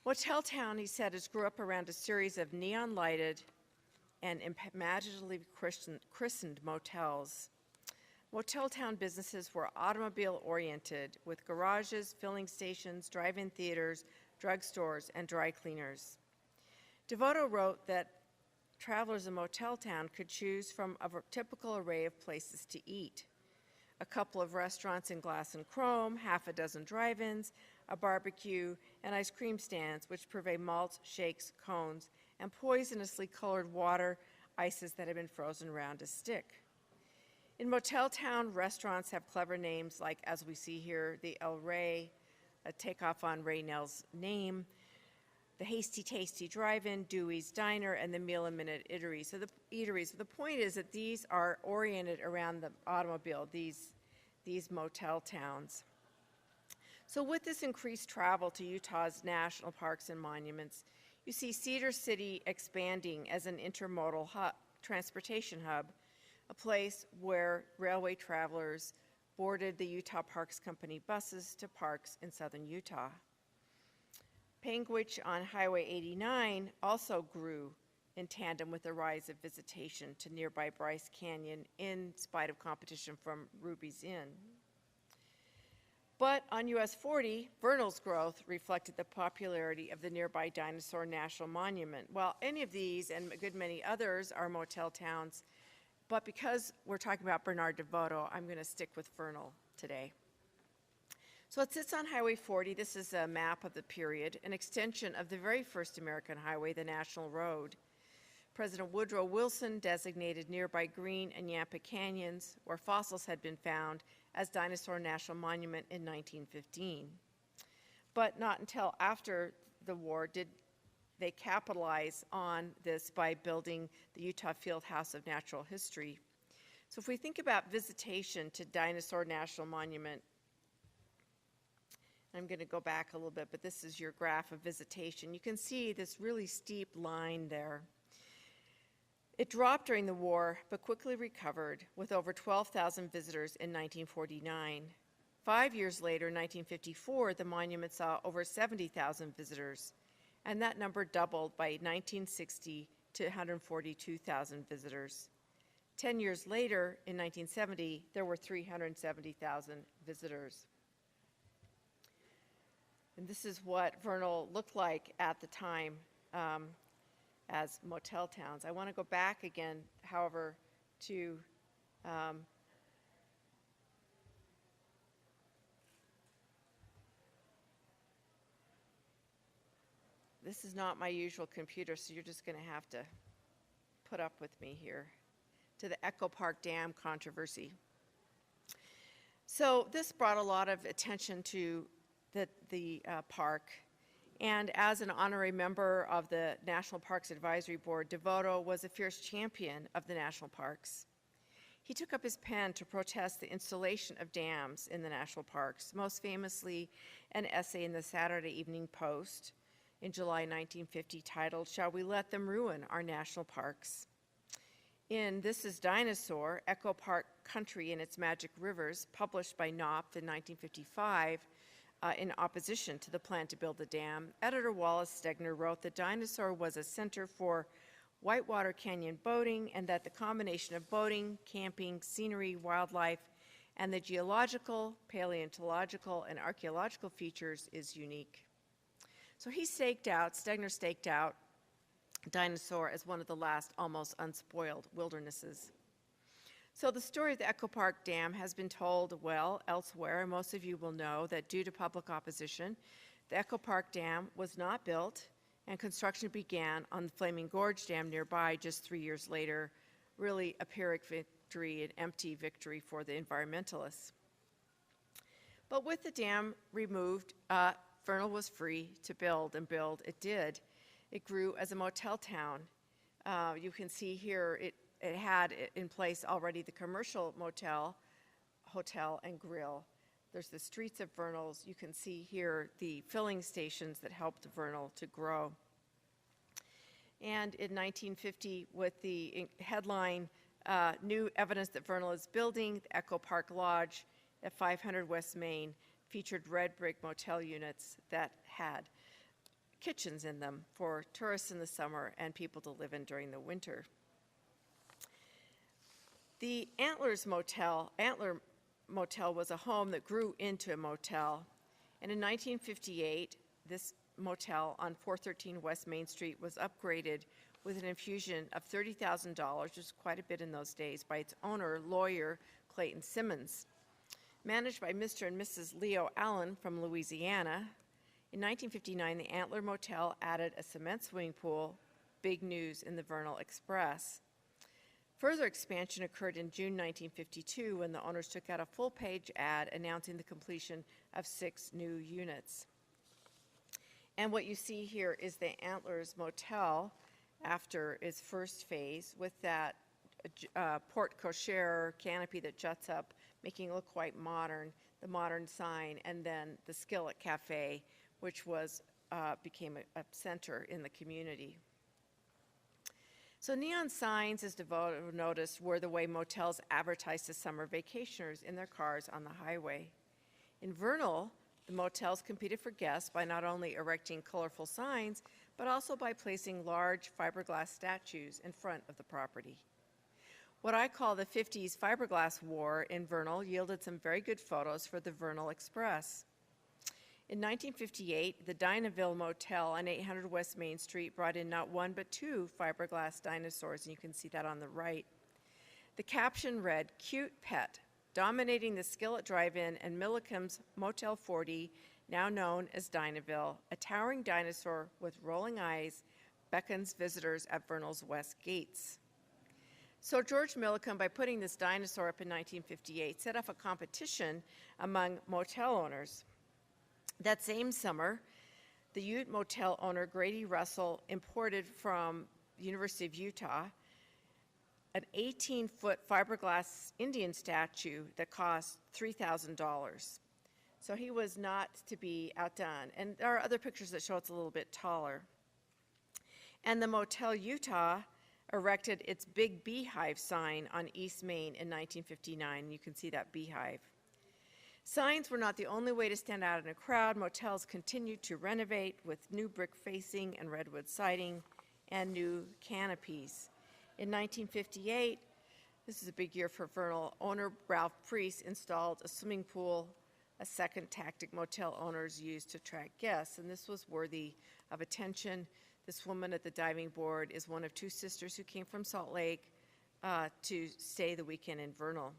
Motel town, he said, is grew up around a series of neon-lighted and imaginatively christened motels. Motel town businesses were automobile-oriented, with garages, filling stations, drive-in theaters, drugstores, and dry cleaners. Devoto wrote that travelers in motel town could choose from a typical array of places to eat: a couple of restaurants in glass and chrome, half a dozen drive-ins, a barbecue, and ice cream stands which purvey malts, shakes, cones, and poisonously colored water ices that have been frozen around a stick. In motel town, restaurants have clever names like, as we see here, the El Rey, a takeoff on Raynell's name, the Hasty Tasty Drive-In, Dewey's Diner, and the Meal a Minute Eatery. So the point is that these are oriented around the automobile, these motel towns. So with this increased travel to Utah's national parks and monuments, you see Cedar City expanding as an intermodal transportation hub, a place where railway travelers boarded the Utah Parks Company buses to parks in southern Utah. Panguitch on Highway 89 also grew in tandem with the rise of visitation to nearby Bryce Canyon in spite of competition from Ruby's Inn. But on US 40, Vernal's growth reflected the popularity of the nearby Dinosaur National Monument. While any of these and a good many others are motel towns, but because we're talking about Bernard Devoto, I'm going to stick with Vernal today. So it sits on Highway 40. This is a map of the period, an extension of the very first American highway, the National Road. President Woodrow Wilson designated nearby Green and Yampa Canyons, where fossils had been found, as Dinosaur National Monument in 1915. But not until after the war did they capitalize on this by building the Utah Field House of Natural History. So if we think about visitation to Dinosaur National Monument, I'm going to go back a little bit, but this is your graph of visitation. You can see this really steep line there. It dropped during the war, but quickly recovered with over 12,000 visitors in 1949. 5 years later, in 1954, the monument saw over 70,000 visitors, and that number doubled by 1960 to 142,000 visitors. 10 years later, in 1970, there were 370,000 visitors. And this is what Vernal looked like at the time as motel towns. I want to go back again, however, to this is not my usual computer, so you're just going to have to put up with me here, to the Echo Park Dam controversy. So this brought a lot of attention to the park. And as an honorary member of the National Parks Advisory Board, Devoto was a fierce champion of the national parks. He took up his pen to protest the installation of dams in the national parks, most famously an essay in the Saturday Evening Post in July 1950 titled, "Shall We Let Them Ruin Our National Parks?" In This is Dinosaur, Echo Park Country and Its Magic Rivers, published by Knopf in 1955, in opposition to the plan to build the dam. Editor Wallace Stegner wrote that Dinosaur was a center for whitewater canyon boating, and that the combination of boating, camping, scenery, wildlife, and the geological, paleontological, and archaeological features is unique. So Stegner staked out Dinosaur as one of the last almost unspoiled wildernesses. So the story of the Echo Park Dam has been told well elsewhere, and most of you will know that due to public opposition, the Echo Park Dam was not built, and construction began on the Flaming Gorge Dam nearby just 3 years later, really a Pyrrhic victory, an empty victory for the environmentalists. But with the dam removed, Vernal was free to build, and build it did. It grew as a motel town. You can see here it had in place already the commercial motel, hotel, and grill. There's the streets of Vernal's. You can see here the filling stations that helped Vernal to grow. And in 1950, with the headline, New Evidence that Vernal is Building, the Echo Park Lodge at 500 West Main featured red brick motel units that had kitchens in them for tourists in the summer and people to live in during the winter. The Antler Motel was a home that grew into a motel. And in 1958, this motel on 413 West Main Street was upgraded with an infusion of $30,000, which was quite a bit in those days, by its owner, lawyer Clayton Simmons. Managed by Mr. and Mrs. Leo Allen from Louisiana, in 1959, the Antler Motel added a cement swimming pool, big news in the Vernal Express. Further expansion occurred in June 1952 when the owners took out a full-page ad announcing the completion of 6 new units. And what you see here is the Antlers Motel after its first phase with that porte cochere canopy that juts up, making it look quite modern, the modern sign, and then the Skillet Cafe, which was became a center in the community. So neon signs, as devoted noticed, were the way motels advertised to summer vacationers in their cars on the highway. In Vernal, the motels competed for guests by not only erecting colorful signs, but also by placing large fiberglass statues in front of the property. What I call the 50s fiberglass war in Vernal yielded some very good photos for the Vernal Express. In 1958, the Dinahville Motel on 800 West Main Street brought in not 1 but 2 fiberglass dinosaurs, and you can see that on the right. The caption read, "Cute Pet," dominating the Skillet Drive-In and Millicom's Motel 40, now known as Dinahville. A towering dinosaur with rolling eyes beckons visitors at Vernal's west gates. So George Millicom, by putting this dinosaur up in 1958, set off a competition among motel owners. That same summer, the Ute Motel owner Grady Russell imported from the University of Utah an 18-foot fiberglass Indian statue that cost $3,000. So he was not to be outdone. And there are other pictures that show it's a little bit taller. And the Motel Utah erected its big beehive sign on East Main in 1959. You can see that beehive. Signs were not the only way to stand out in a crowd. Motels continued to renovate with new brick facing and redwood siding and new canopies. In 1958, this is a big year for Vernal, owner Ralph Priest installed a swimming pool, a second tactic motel owners used to attract guests, and this was worthy of attention. This woman at the diving board is one of 2 sisters who came from Salt Lake to stay the weekend in Vernal.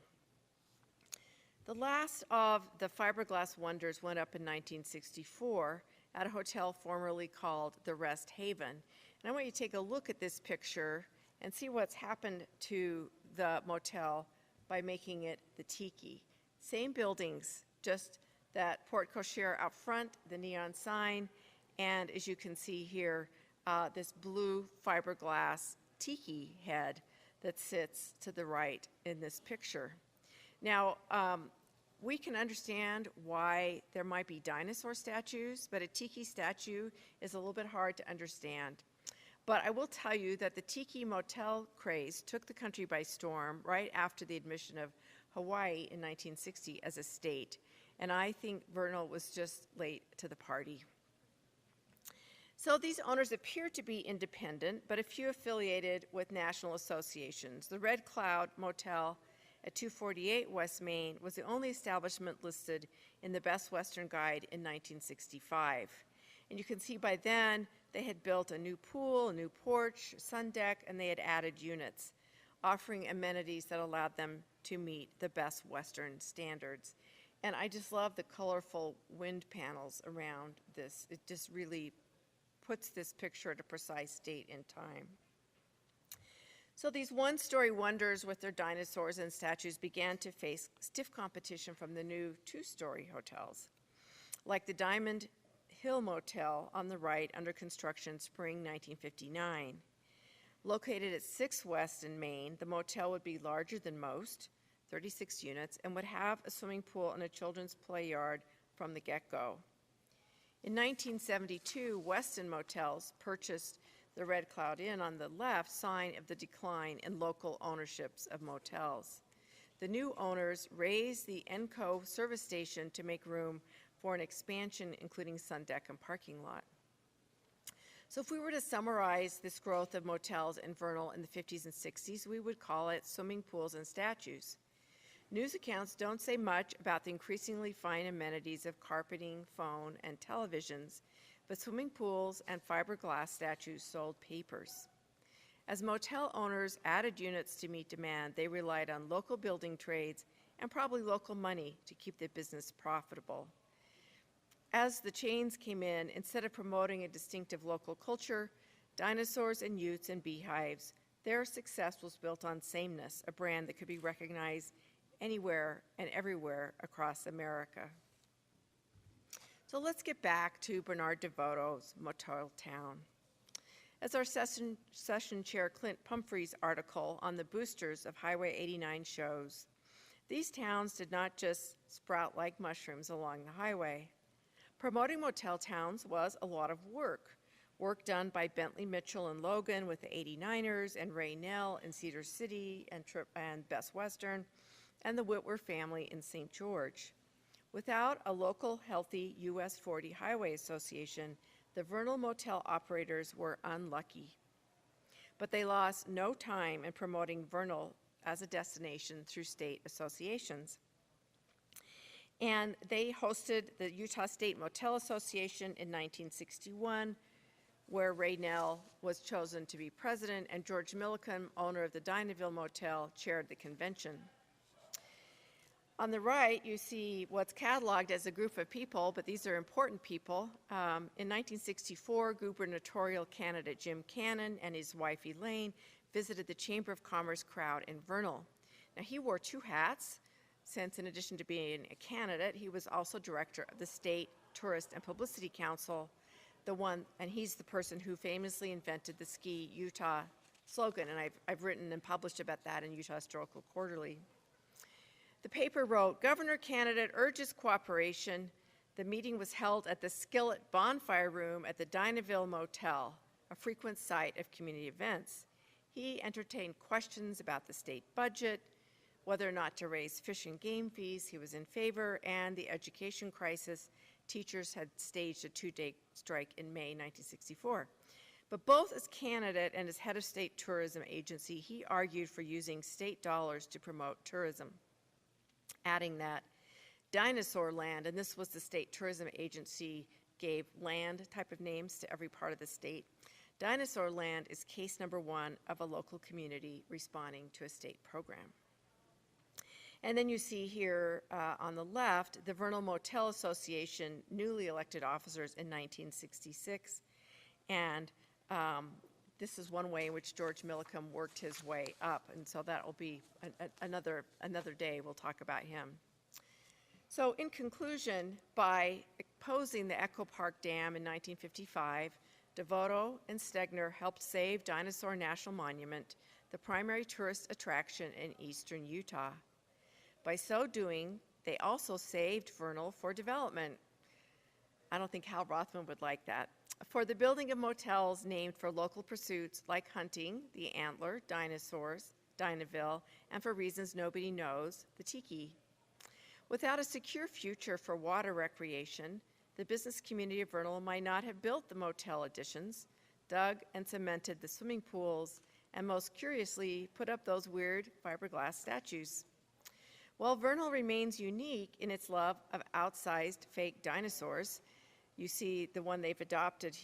The last of the fiberglass wonders went up in 1964 at a hotel formerly called the Rest Haven. And I want you to take a look at this picture and see what's happened to the motel by making it the Tiki. Same buildings, just that porte cochere out front, the neon sign, and as you can see here, this blue fiberglass Tiki head that sits to the right in this picture. Now, we can understand why there might be dinosaur statues, but a Tiki statue is a little bit hard to understand. But I will tell you that the Tiki motel craze took the country by storm right after the admission of Hawaii in 1960 as a state. and I think Vernal was just late to the party. So these owners appear to be independent, but a few affiliated with national associations. The Red Cloud Motel at 248 West Main was the only establishment listed in the Best Western Guide in 1965. And you can see by then they had built a new pool, a new porch, sun deck, and they had added units, offering amenities that allowed them to meet the Best Western standards. And I just love the colorful wind panels around this. It just really puts this picture at a precise date and time. So these one-story wonders with their dinosaurs and statues began to face stiff competition from the new two-story hotels, like the Diamond Hill Motel on the right, under construction spring 1959. Located at 6 West in Maine, the motel would be larger than most, 36 units, and would have a swimming pool and a children's play yard from the get-go. In 1972, Weston Motels purchased the Red Cloud Inn on the left, sign of the decline in local ownerships of motels. The new owners raised the Enco service station to make room for an expansion, including sun deck and parking lot. So if we were to summarize this growth of motels in Vernal in the 50s and 60s, we would call it swimming pools and statues. News accounts don't say much about the increasingly fine amenities of carpeting, phone, and televisions, but swimming pools and fiberglass statues sold papers. As motel owners added units to meet demand, they relied on local building trades and probably local money to keep their business profitable. As the chains came in, instead of promoting a distinctive local culture, dinosaurs and utes and beehives, their success was built on sameness, a brand that could be recognized anywhere and everywhere across America. So let's get back to Bernard DeVoto's Motel Town. As our session chair Clint Pumphrey's article on the boosters of Highway 89 shows, these towns did not just sprout like mushrooms along the highway. Promoting motel towns was a lot of work done by Bentley Mitchell and Logan with the 89ers, and Ray Nell in Cedar City and Best Western, and the Whitwer family in St. George. Without a local healthy US 40 Highway Association, the Vernal motel operators were unlucky. But they lost no time in promoting Vernal as a destination through state associations. And they hosted the Utah State Motel Association in 1961, where Ray Nell was chosen to be president, and George Milliken, owner of the Dinahville Motel, chaired the convention. On the right, you see what's cataloged as a group of people, but these are important people. In 1964, gubernatorial candidate Jim Cannon and his wife Elaine visited the Chamber of Commerce crowd in Vernal. Now, he wore 2 hats, since in addition to being a candidate, he was also director of the State Tourist and Publicity Council, and he's the person who famously invented the Ski Utah slogan, and I've written and published about that in Utah Historical Quarterly. The paper wrote, "Governor candidate urges cooperation." The meeting was held at the Skillet Bonfire Room at the Dinahville Motel, a frequent site of community events. He entertained questions about the state budget, whether or not to raise fish and game fees. He was in favor, and the education crisis. Teachers had staged a 2-day strike in May 1964. But both as candidate and as head of state tourism agency, he argued for using state dollars to promote tourism, adding that Dinosaur Land, and this was the state tourism agency, gave land type of names to every part of the state. Dinosaur Land is case number 1 of a local community responding to a state program. And then you see here on the left, the Vernal Motel Association newly elected officers in 1966. And this is one way in which George Milliken worked his way up. And so that will be another day we'll talk about him. So in conclusion, by opposing the Echo Park Dam in 1955, DeVoto and Stegner helped save Dinosaur National Monument, the primary tourist attraction in eastern Utah. By so doing, they also saved Vernal for development. I don't think Hal Rothman would like that. For the building of motels named for local pursuits like hunting, the antler, dinosaurs, Dinahville, and for reasons nobody knows, the tiki. Without a secure future for water recreation, the business community of Vernal might not have built the motel additions, dug and cemented the swimming pools, and most curiously, put up those weird fiberglass statues. While Vernal remains unique in its love of outsized fake dinosaurs, you see the one they've adopted,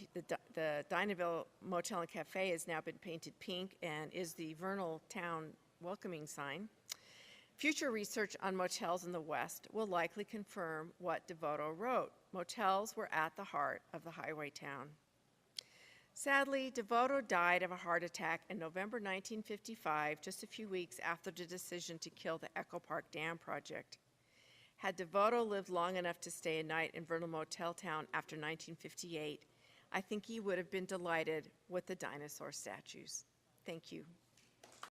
the Dinaville Motel and Cafe has now been painted pink and is the Vernal Town welcoming sign. Future research on motels in the West will likely confirm what Devoto wrote. Motels were at the heart of the highway town. Sadly, Devoto died of a heart attack in November 1955, just a few weeks after the decision to kill the Echo Park Dam project. Had Devoto lived long enough to stay a night in Vernal Motel Town after 1958, I think he would have been delighted with the dinosaur statues. Thank you.